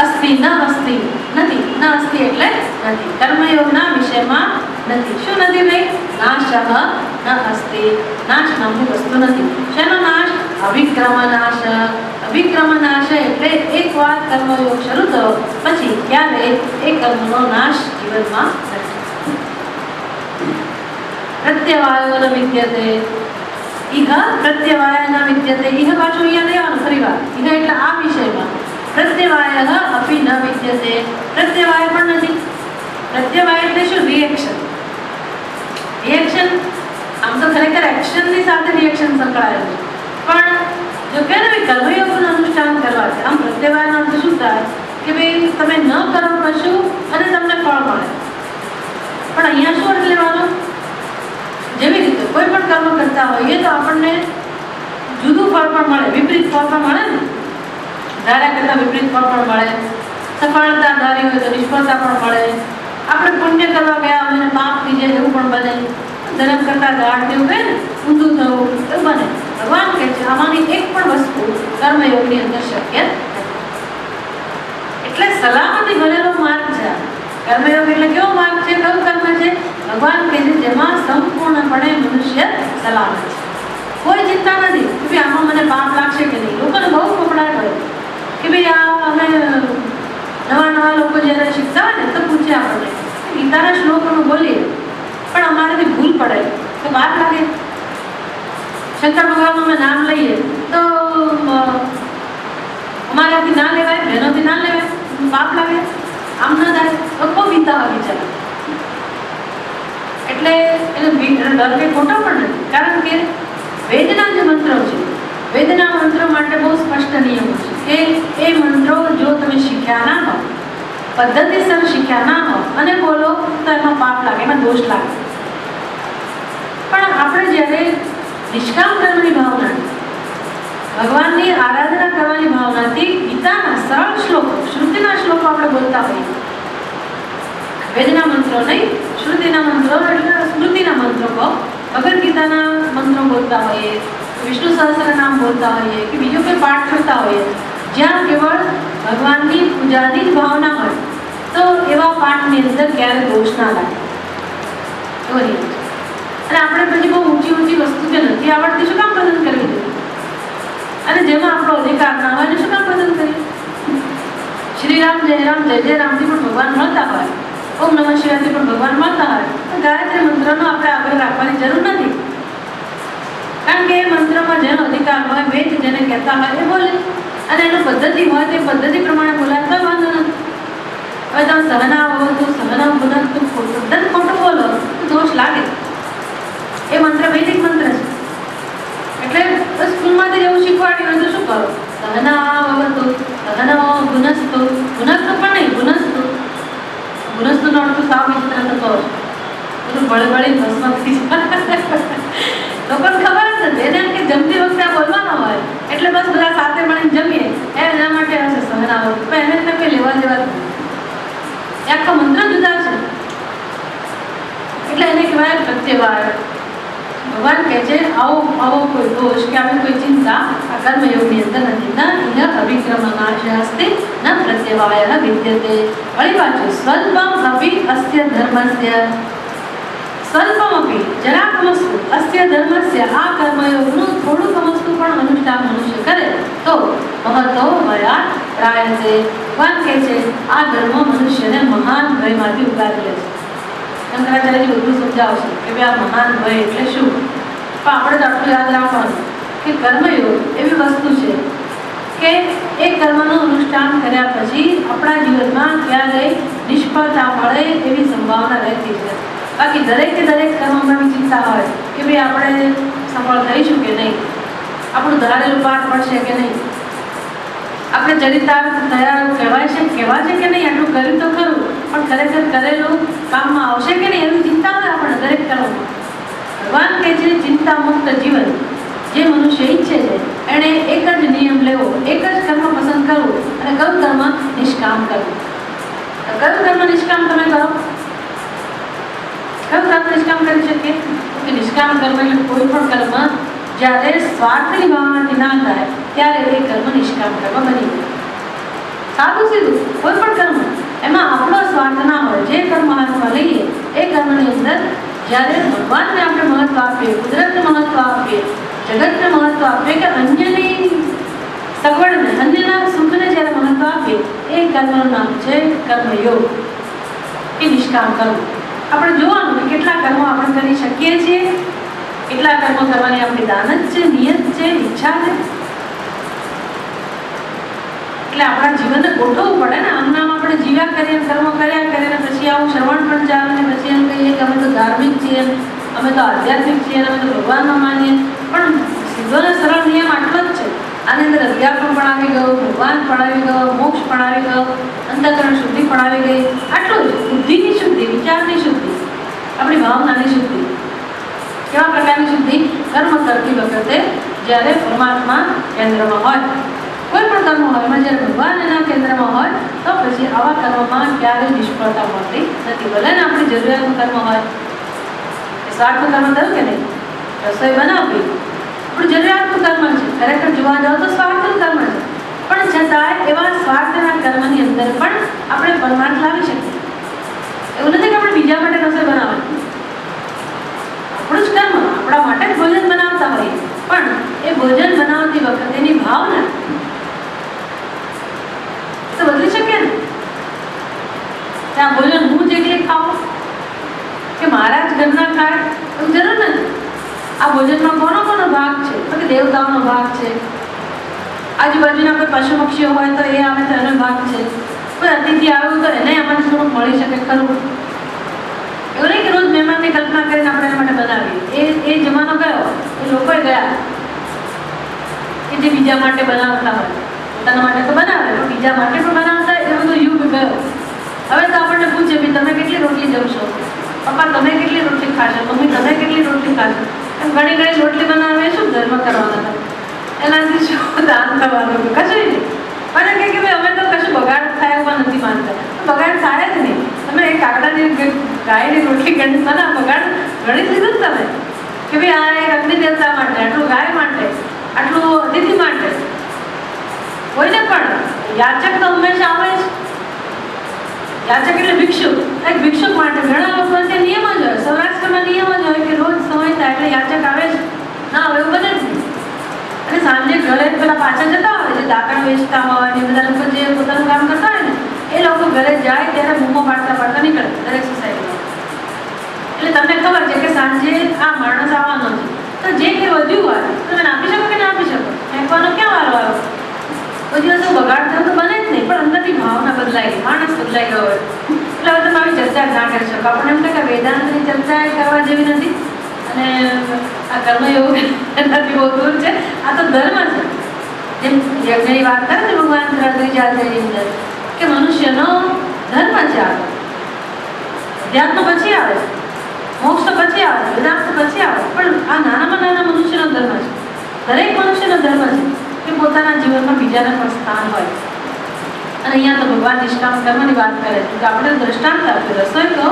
અસ્તિ, ન અસ્તિ નથી, ન અસ્તિ એટલે નથી. કર્મયોગના વિષયમાં નથી. શું નથી ભાઈ? નાશ ન અસ્તિ. નાશ નામની વસ્તુ નથી. શેનો નાશ? અભિક્રમ નાશ. અભિક્રમ નાશ એટલે એકવાર કર્મયોગ શરૂ થયો પછી ક્યારે એ કર્મનો નાશ જીવનમાં નથી. પ્રત્યવાયો ન વિદ્યતે. ઇહ પ્રત્યવાય ન વિદ્યતે. ઇહ પાછું અહીંયા લેવાનું ફરી વાર. ઇહ એટલે આ વિષયમાં. પ્રત્યવાય અપી ન વિદ્યતે. પ્રત્યવાય પણ નથી. પ્રત્યવાય એટલે શું? રિએક્શન. રિએક્શન આમ તો ખરેખર એક્શનની સાથે રિએક્શન સંકળાયેલું છે. પણ જો કે ને કર્મયોગનું અનુષ્ઠાન કરવા છે, આમ પ્રત્યવાયનો અર્થ શું થાય કે ભાઈ તમે ન કરો કશું અને તમને ફળ મળે. પણ અહીંયા શું અર્થ લેવાનો? જેવી રીતે કોઈ પણ કર્મ કરતા હોઈએ તો આપણને જુદું ફળ પણ મળે, વિપરીત ફળ પણ મળે ને. ધાર્યા કરતાં વિપરીત ફળ પણ મળે. સફળતા ધારી હોય તો નિષ્ફળતા પણ મળે. આપણે પુણ્ય કરવા ગયા હોય પાપ થઈ જાય એવું પણ બને. ધર્મ કરતાં ગાઢ જેવું કહે ને ઊંધું થવું એવું બને. ભગવાન કહે છે આમાંની એક પણ વસ્તુ કર્મયોગની અંદર શક્ય નથી. એટલે સલામતી ભરેલો માર્ગ છે. કર્મયોગ એટલે કેવો માર્ગ છે? કયું કર્મ છે? ભગવાન કહે છે જેમાં સંપૂર્ણપણે મનુષ્ય સલામત છે. કોઈ ચિંતા નથી કે આમાં મને પાપ લાગશે કે નહીં. લોકોને બહુ કપડાટ હોય કે ભાઈ આ અમે નવા લોકો જ્યારે શીખતા હોય ને તો પૂછે આપણને ગીતાના શ્લોકોનું બોલીએ પણ અમારાથી ભૂલ પડે તો વાર લાગે. શંકર ભગવાનનું અમે નામ લઈએ તો અમારાથી ના લેવાય, બહેનોથી ના લેવાય, પાપ લાગે, આમ ના થાય તો બહુ ગીતા હોય બિચારા. એટલે એનો ડર કંઈ ખોટો પણ નથી, કારણ કે વેદના જે મંત્રો છે, વેદના મંત્રો માટે બહુ સ્પષ્ટ નિયમો છે કે એ મંત્રો જો તમે શીખ્યા ના હો, પદ્ધતિસર શીખ્યા ના હો અને બોલો તો એમાં પાપ લાગે, એમાં દોષ લાગે. પણ આપણે જ્યારે નિષ્કામ કર્મની ભાવના, ભગવાનની આરાધના કરવાની ભાવનાથી ગીતાના સરળ શ્લોકો, શ્રુતિના શ્લોકો આપણે બોલતા હોઈએ, વેદના મંત્રો નહીં, શ્રુતિના મંત્રો એટલે સ્મૃતિના મંત્રો કહો, ભગવદ્ ગીતાના મંત્રો બોલતા હોઈએ, વિષ્ણુ સહસ્ત્ર નામ બોલતા હોઈએ કે બીજો કોઈ પાઠ કરતા હોઈએ જ્યાં કેવળ ભગવાનની પૂજાની જ ભાવના હોય તો એવા પાઠની અંદર ક્યારે દોષ ના લાગે. એવો નિયમ છે. અને આપણે પછી બહુ ઊંચી વસ્તુ જે નથી આવડતી શું કામ પસંદ કરવી જોઈએ, અને જેમાં આપણો અધિકાર ના હોય ને શું કામ પસંદ કરીએ. શ્રી રામ જય રામથી પણ ભગવાન મળતા હોય, ઓમ નમઃ શિવાયથી પણ ભગવાન મળતા હોય તો ગાયત્રી મંત્રનો આપણે આગ્રહ રાખવાની જરૂર નથી, કારણ કે એ મંત્રમાં જેનો અધિકાર હોય, વેદ જેને કહેતા હોય એ બોલે, અને એનું પદ્ધતિ હોય તે પદ્ધતિ પ્રમાણે બોલાય તો વાંધો નથી. હવે તમે સહના હો તો સહના બોલો તો તદ્દન ખોટું બોલો તો દોષ લાગે. એ મંત્ર વૈદિક મંત્ર છે, એટલે સ્કૂલમાંથી જેવું શીખવાડ્યું હોય તો શું કરો, સહના ભવતુ સહના ગુનસ્તુ, ગુનસ્તુ પણ નહીં ગુનસ્તુ, ગુનસ્તુનો અર્થ સાવ વિચિત્ર થતો હોય, બધું બળબળી ભસ્મ થઈ જાય. લોકોને ખબર જ નથી, એને કે જમતી વખતે આ બોલવાનો હોય એટલે બસ બધા સાથે મળીને જમીએ એના માટે હશે સહના ભવતુ, પણ એને કંઈ લેવા દેવા નથી. એ આખો મંત્ર જુદા છે, એટલે એને કહેવાય પ્રત્યવાય. ભગવાન કહે છે આવો કોઈ દોષ કે આવી કોઈ ચિંતા આ કર્મયોગની અંદર નથી. ન ઇહ અવિક્રમનાશસ્તે ન પ્રત્યવાય વિદ્યતે. વળી પાછું સ્વલ્પમ અપી અસ્ય ધર્મસ્ય, સ્વલ્પમ અપી જરાકમસ્તુ અસ્ય ધર્મસ્ય, આ કર્મયોગનું થોડું કમસ્તુ પણ અનુષ્ઠાન મનુષ્ય કરે તો મહતો ભયા રાયતે. ભગવાન કહે છે આ ધર્મ મનુષ્યને મહાન ભયમાંથી ઉગારી લે છે. શંકરાચાર્યજી બધું સમજાવશે કે ભાઈ આ મહાન ભય એટલે શું, પણ આપણે તો આટલું યાદ રાખવાનું કે કર્મયોગ એવી વસ્તુ છે કે એ કર્મનું અનુષ્ઠાન કર્યા પછી આપણા જીવનમાં ક્યારેય નિષ્ફળતા મળે એવી સંભાવના રહેતી છે. બાકી દરેકે દરેક કર્મમાં ચિંતા હોય કે ભાઈ આપણે સફળ થઈશું કે નહીં, આપણું ધારેલું પાઠ પડશે કે નહીં, આપણે ચરિતાર્થ થયા કહેવાય છે કે નહીં, આટલું કર્યું તો ખરું પણ ખરેખર કરેલું કામમાં આવશે કે નહીં એવી ચિંતા હોય આપણે દરેક કર્મમાં. ભગવાન કહે છે ચિંતા મુક્ત જીવન જે મનુષ્ય ઈચ્છે છે એણે એક જ નિયમ લેવો, એક જ કર્મ પસંદ કરવું અને કયું કર્મ નિષ્કામ કરવું. કયું કર્મ નિષ્કામ તમે કરો, કયું કર્મ નિષ્કામ કરી શકીએ કે નિષ્કામ કર્મ એટલે કોઈ પણ કર્મ જ્યારે સ્વાર્થની ભાવનાથી ના થાય ત્યારે એ કર્મ નિષ્કામ કર્મ બની જાય. સાદું સીધું કોઈ પણ કર્મ એમાં આપણો સ્વાર્થ ના હોય, જે કર્મ હાથમાં લઈએ એ કર્મની અંદર જ્યારે ભગવાનને આપણે મહત્વ આપીએ, કુદરતને મહત્વ આપીએ, જગતને મહત્વ આપીએ કે અન્યની સગવડને, અન્યના સુખને જ્યારે મહત્વ આપીએ એ કર્મનું નામ છે કર્મયોગ કે નિષ્કામ કર્મ. આપણે જોવાનું કે કેટલા કર્મો આપણે કરી શકીએ છીએ, કેટલા કર્મો કરવાની આપણી દાનત છે, નિયત છે, ઈચ્છા છે. એટલે આપણા જીવનને ગોઠવવું પડે ને. આમ નામ આપણે જીવ્યા કરીએ, કર્મો કર્યા કરીએ ને પછી આવું શ્રવણ પણ ચાલે ને પછી એમ કહીએ કે અમે તો ધાર્મિક છીએ, અમે તો આધ્યાત્મિક છીએ, અમે તો ભગવાનમાં માનીએ, પણ સીધો ને સરળ નિયમ આટલો જ છે. આની અંદર અધ્યાત્મ પણ આવી ગયો, ભગવાન પણ આવી ગયો, મોક્ષ પણ આવી ગયો, અંતઃકરણ શુદ્ધિ પણ આવી ગઈ. આટલું જ, બુદ્ધિની શુદ્ધિ, વિચારની શુદ્ધિ, આપણી ભાવનાની શુદ્ધિ. કેવા પ્રકારની શુદ્ધિ? કર્મ કરતી વખતે જ્યારે પરમાત્મા કેન્દ્રમાં હોય, કોઈ પણ કર્મ હોય એમાં જ્યારે ભગવાન એના કેન્દ્રમાં હોય તો પછી આવા કર્મમાં ક્યારેય નિષ્ફળતા મળતી નથી. ભલે ને આપણી જરૂરિયાતનું કર્મ હોય, સ્વાર્થનું કર્મ થયું કે નહીં, રસોઈ બનાવવી આપણું જરૂરિયાતનું કર્મ છે, ખરેખર જોવા જાઓ તો સ્વાર્થનું કર્મ છે, પણ છતાંય એવા સ્વાર્થના કર્મની અંદર પણ આપણે પરમાર્થ લાવી શકીએ. એવું નથી કે આપણે બીજા માટે રસોઈ બનાવવાની, આપણું જ કર્મ, આપણા માટે જ ભોજન બનાવતા હોઈએ, પણ એ ભોજન બનાવતી વખતે એની ભાવના કે આ ભોજન હું જ એકલી ખાઉં કે મારા જ ઘરના ખાય એવું જરૂર નથી. આ ભોજનમાં કોનો કોનો ભાગ છે? તો કે દેવતાઓનો ભાગ છે, આજુબાજુના કોઈ પશુ પક્ષીઓ હોય તો એ આવે તો એનો ભાગ છે, કોઈ અતિથિ આવ્યું તો એને આમાંથી થોડુંક મળી શકે ખરું. એવું નહીં કે રોજ મહેમાનની કલ્પના કરીને આપણે એના માટે બનાવીએ. એ જમાનો ગયો, એ લોકોએ ગયા કે જે બીજા માટે બનાવતા હોય, પોતાના માટે તો બનાવે પણ બીજા માટે પણ બનાવતા, એ બધો યુગ ગયો. હવે તો આપણને પૂછે ભાઈ તમે કેટલી રોટલી જમશો, પપ્પા તમે કેટલી રોટલી ખાશો, મમ્મી તમે કેટલી રોટલી ખાશો, એમ ઘણી ઘણી રોટલી બનાવે શું ધર્મ કરવાના હતા? એનાથી શું દાન થવાનું? કશું નહીં. મને કહે કે ભાઈ અમે તો કશું બગાડ થાય એવા નથી માનતા. બગાડ થાય જ નહીં. તમે એક કાકડાની ગાયની રોટલી ગણી ના બગાડ ગણી દીધું ને તમે કે ભાઈ આ એક અગ્નિ દેવતા માટે, આટલું ગાય માટે, આટલું અતિથિ માટે. કોઈને પણ યાચક તો હંમેશા આવે જ. યાચક એટલે ભિક્ષુક. એક ભિક્ષુક માટે ઘણા લોકો ત્યાં નિયમ જ હોય, સૌરાષ્ટ્રમાં નિયમ જ હોય કે રોજ સમય થાય એટલે યાચક આવે જ. ના હવે એવું બને જ નહીં. અને સાંજે ઘરે પેલા પાછા જતા હોય છે, દાંતણ વેચતા હોય ને બધા લોકો જે પોતાનું કામ કરતા હોય ને એ લોકો ઘરે જાય ત્યારે બૂમો પાડતા પાડતા નીકળે દરેક સોસાયટીમાં. એટલે તમને ખબર છે કે સાંજે આ માણસ આવવાનો છે, તો જે કંઈ વધ્યું હોય તમે આપી શકો કે ના આપી શકો? ફેંકવાનો ક્યાં વારો આવ્યો? કોઈ દિવસ બગાડ થયો તો બને જ નહીં, પણ અંદરની ભાવના બદલાઈ ગઈ, માણસ બદલાઈ ગયો હોય. એટલે હવે તમે આવી ચર્ચા ના કરી શકો. આપણે એમ કે વેદાંતની ચર્ચા કરવા જેવી નથી અને આ કર્મયોગ એનાથી બહુ દૂર છે. આ તો ધર્મ છે. જેમ યજ્ઞની વાત કરે ને ભગવાન ત્રીજા અધ્યાયની અંદર કે મનુષ્યનો ધર્મ છે. આ અધ્યાત્મ પછી આવે, મોક્ષ તો પછી આવે, વેદાંત તો પછી આવે, પણ આ નાનામાં નાના મનુષ્યનો ધર્મ છે. દરેક મનુષ્યનો ધર્મ છે કે પોતાના જીવનમાં બીજાને પણ સ્થાન હોય. અને અહીંયા તો ભગવાન નિષ્કામ કર્મની વાત કરે છે કે આપણે દ્રષ્ટાંત આપ્યું. રસોઈ કહો,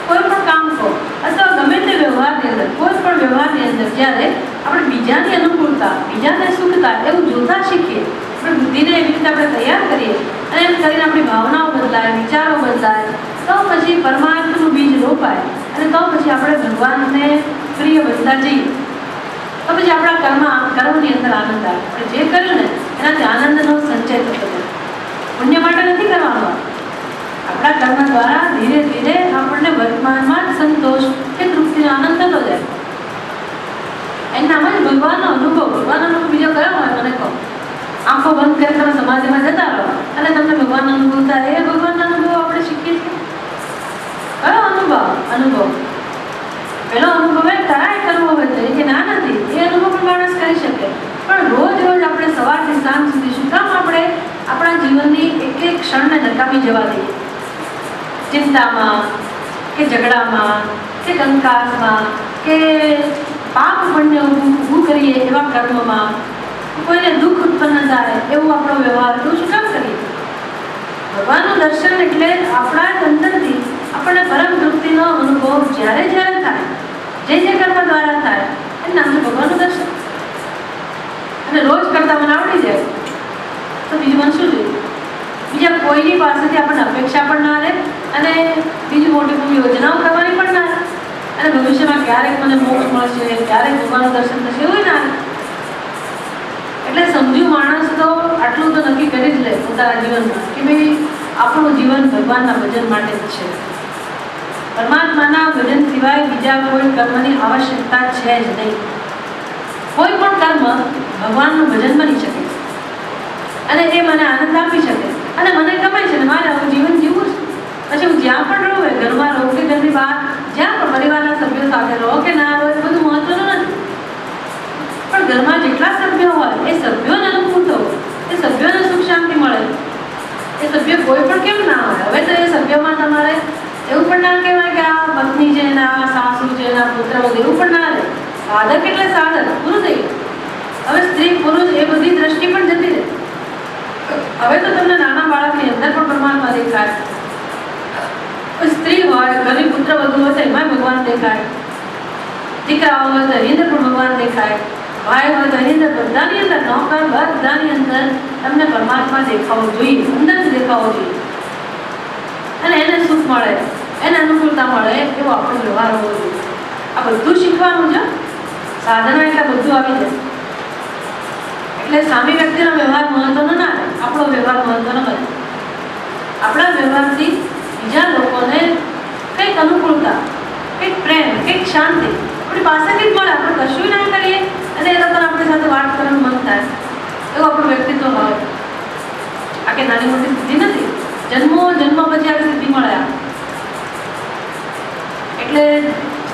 કોઈ પણ કામ કહો, અથવા ગમે તે વ્યવહારની અંદર, કોઈ પણ વ્યવહારની અંદર જ્યારે આપણે બીજાની અનુકૂળતા, બીજાને સુખતા એવું જોતા શીખીએ, આપણે બુદ્ધિને એવી રીતે આપણે તૈયાર કરીએ અને એમ કરીને આપણી ભાવનાઓ બદલાય, વિચારો બદલાય, તો પછી પરમાર્થનું બીજ રોપાય અને તો પછી આપણે ભગવાનને પ્રિય બનતા જઈએ. તો પછી આપણા કર્મની અંદર આનંદ આવે. આપણે જે કર્યું ને એનાથી આનંદનો સંચય થતો જાય. પુણ્ય માટે નથી કરવાનો. આપણા કર્મ દ્વારા ધીરે ધીરે આપણને વર્તમાનમાં જ સંતોષ કે તૃપ્તિનો આનંદ થતો જાય. એનામાં જ ભગવાનનો અનુભવ. ભગવાનનો અનુભવ બીજો કયો હોય મને કહો? આંખો બંધ કરી તમે સમાધિમાં જતા રહો અને તમને ભગવાનનો અનુભવ થાય. એ ભગવાનનો અનુભવ આપણે શીખીએ છીએ. કયો અનુભવ? પેલો અનુભવ એ કરાય કરવો હોય તો એ ના નથી, એ અનુભવ પણ માણસ કરી શકે. પણ રોજ રોજ આપણે સવારથી સાંજ સુધી શું કામ આપણે આપણા જીવનની એક એક ક્ષણને નકામી જવા દઈએ? ચિંતામાં કે ઝઘડામાં કે કંકાસમાં કે પાપ પુણ્ય ઊભું કરીએ એવા કર્મમાં, કોઈને દુઃખ ઉત્પન્ન થાય એવો આપણો વ્યવહાર, એવું શું કામ કરીએ? ભગવાનનું દર્શન એટલે આપણા જ અંદરથી આપણને પરમ તૃપ્તિનો અનુભવ જ્યારે જ્યારે થાય, જે કર્મ દ્વારા થાય એનું નામ છે ભગવાનનું દર્શન. અને રોજ કરતા મને આવડી જાય તો બીજું મને શું જોઈએ? બીજા કોઈની પાસેથી આપણને અપેક્ષા પણ ના રહે અને બીજી મોટી મોટી યોજનાઓ કરવાની પણ ના રહે. અને ભવિષ્યમાં ક્યારેક મને મોક્ષ મળશે, ક્યારેક ભગવાનનું દર્શન થશે એવું ના રહે. એટલે સમજ્યું માણસ તો આટલું તો નક્કી કરી જ લે પોતાના જીવનમાં કે ભાઈ આપણું જીવન ભગવાનના ભજન માટે જ છે. પરમાત્માના ભજન સિવાય બીજા કોઈ કર્મની આવશ્યકતા છે જ નહીં. કોઈ પણ કર્મ ભગવાનનું ભજન બની શકે અને એ મને આનંદ આપી શકે અને મને ગમે છે ને મારે આવું જીવન જીવવું છે. પછી હું જ્યાં પણ રહું હોય, ઘરમાં રહું કે ઘરની બહાર, જ્યાં પણ પરિવારના સભ્યો સાથે રહો કે ના રહો, એ બધું મહત્વનું નથી. પણ ઘરમાં જેટલા સભ્યો હોય એ સભ્યોને અનુકૂળ થવું, એ સભ્યોને સુખ શાંતિ મળે. એ સભ્ય કોઈ પણ કેમ ના હોય. હવે તો એ સભ્યોમાં તમારે એવું પણ ના કહેવાય કે આ પત્ની છે ને આ સાસુ છે ને આ પુત્ર વગેરે એવું પણ ના રહે. સાધક એટલે સાધક પૂરું થઈ ગયું. હવે સ્ત્રી પુરુષ એ બધી દ્રષ્ટિ પણ જતી રહે. હવે તો તમને નાના બાળકની અંદર પણ પરમાત્મા દેખાય. સ્ત્રી હોય, ઘરની પુત્ર વધુ હોય તો એમાં ભગવાન દેખાય. દીકરાઓ હોય તો એની અંદર પણ ભગવાન દેખાય. ભાઈ હોય તો એની અંદર, બધાની અંદર, નોકર બધાની અંદર તમને પરમાત્મા દેખાવો જોઈએ, અંદર જ દેખાવો જોઈએ. અને એને સુખ મળે, એને અનુકૂળતા મળે એવો આપણો વ્યવહાર હોવો જોઈએ. આ બધું શીખવાનું છે. સાધના એટલે બધું આવી જાય. એટલે સામી વ્યક્તિનો વ્યવહાર મહત્વનો ના રહે, આપણો વ્યવહાર મહત્વનો બને. આપણા વ્યવહારથી બીજા લોકોને કંઈક અનુકૂળતા, કંઈક પ્રેમ, કંઈક શાંતિ આપણી પાસેથી જ મળે. આપણે કશું ના કરીએ અને એ લોકોને આપણી સાથે વાત કરવાનું મન થાય, એવું આપણું વ્યક્તિત્વ હોય. આ કે નાની મોટી સિદ્ધિ નથી, જન્મ પછી આવી સિદ્ધિ મળે. એટલે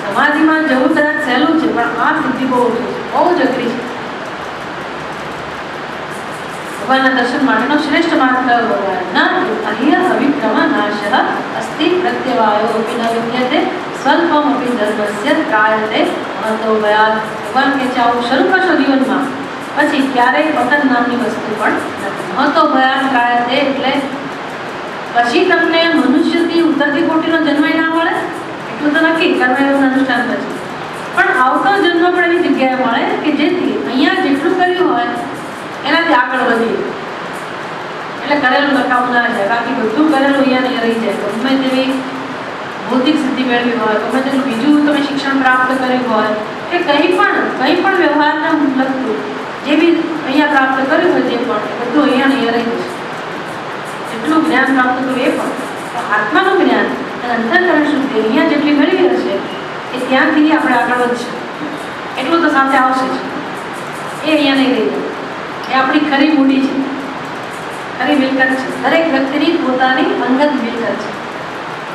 સમાધિમાં જવું કદાચ સહેલું છે, પણ આ સિદ્ધિ બહુ છે, બહુ જ અઘરી છે. ભગવાનના દર્શન માટેનો શ્રેષ્ઠ માર્ગ કયો ભગવાન? અહીંયા અવિક્રમ નાશ અસ્તિ પ્રત્યવાયો અપી ન વિદ્યતે સ્વલ્પમ અપી ધર્મસ્ય ત્રાયતે મહતો ભયાત. ભગવાન કે છે આવું શરૂ કરશો જીવનમાં, પછી ક્યારેય પતન નામની વસ્તુ પણ નથી. મહતો ભયાત ત્રાયતે એટલે પછી તમને મનુષ્યથી ઉતરતી કોટીનો જન્મ ના મળે એટલું તો નક્કી, કર્મયોગનું અનુષ્ઠાન પછી. પણ આવતો જન્મ પણ એવી જગ્યાએ મળે કે જેથી અહીંયા જેટલું કર્યું હોય એનાથી આગળ વધીએ. એટલે કરેલું નકામું ના જાય, બાકી બધું કરેલું અહીંયા રહી જાય. ગમે તેવી ભૌતિક સિદ્ધિ મેળવી હોય, ગમે તેનું બીજું તમે શિક્ષણ પ્રાપ્ત કર્યું હોય કે કંઈ પણ વ્યવહારને લગતું જે બી અહીંયા પ્રાપ્ત કર્યું હોય તે પણ બધું અહીંયા રહી જશે. જેટલું જ્ઞાન પ્રાપ્ત કર્યું એ પણ આત્માનું જ્ઞાન અને અંતઃકરણ શુદ્ધિ અહીંયા જેટલી મેળવી હશે એ ત્યાંથી આપણે આગળ વધશે. એટલું તો સાથે આવશે જ, એ અહીંયા નહીં રહી જાય. એ આપણી ખરી મૂડી છે, ખરી મિલકત છે. દરેક વ્યક્તિની પોતાની અંગત મિલકત છે.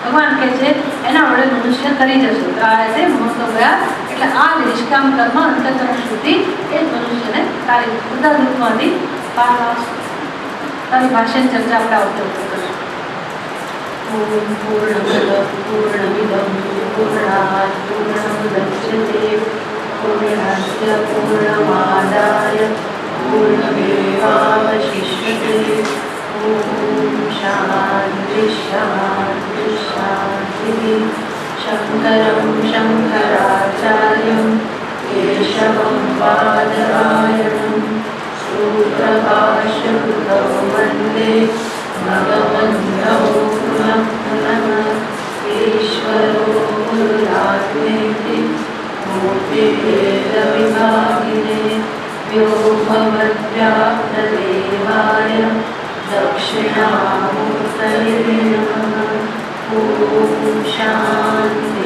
ભગવાન કહે છે એના વડે મનુષ્ય કરી જશે. ત્રાયતે મહત્વ ગયા એટલે આ જ નિષ્કામ કર્મ અંતઃકરણ શુદ્ધિ એ જ મનુષ્યને તારી બધા દુઃખમાંથી બહાર લાવશે. તારી ભાષણ ચર્ચા આપણે આવતો કરીશું. ઓમ પૂર્ણમદ પૂર્ણમિદં પૂર્ણાત પૂર્ણમુદચ્યતે પૂર્ણસ્ય પૂર્ણમાદાય પૂર્ણમેવાવશિષ્યતે. ઓમ શાંતિ શાંતિ શાંતિ. શંકરં શંકરાચાર્યં કેશવં બાદરાયણં સૂત્રભાષ્યકૃતૌ વંદે ભગવન્તો પુનઃ પુનઃ. ઈશ્વરો ગુરુરાત્મેતિ મૂર્તિભેદવિભાગિને વ્યોમવદ્વ્યાપ્તદેહાય દક્ષિણામૂર્તये નમઃ. ઓમ શાંતિ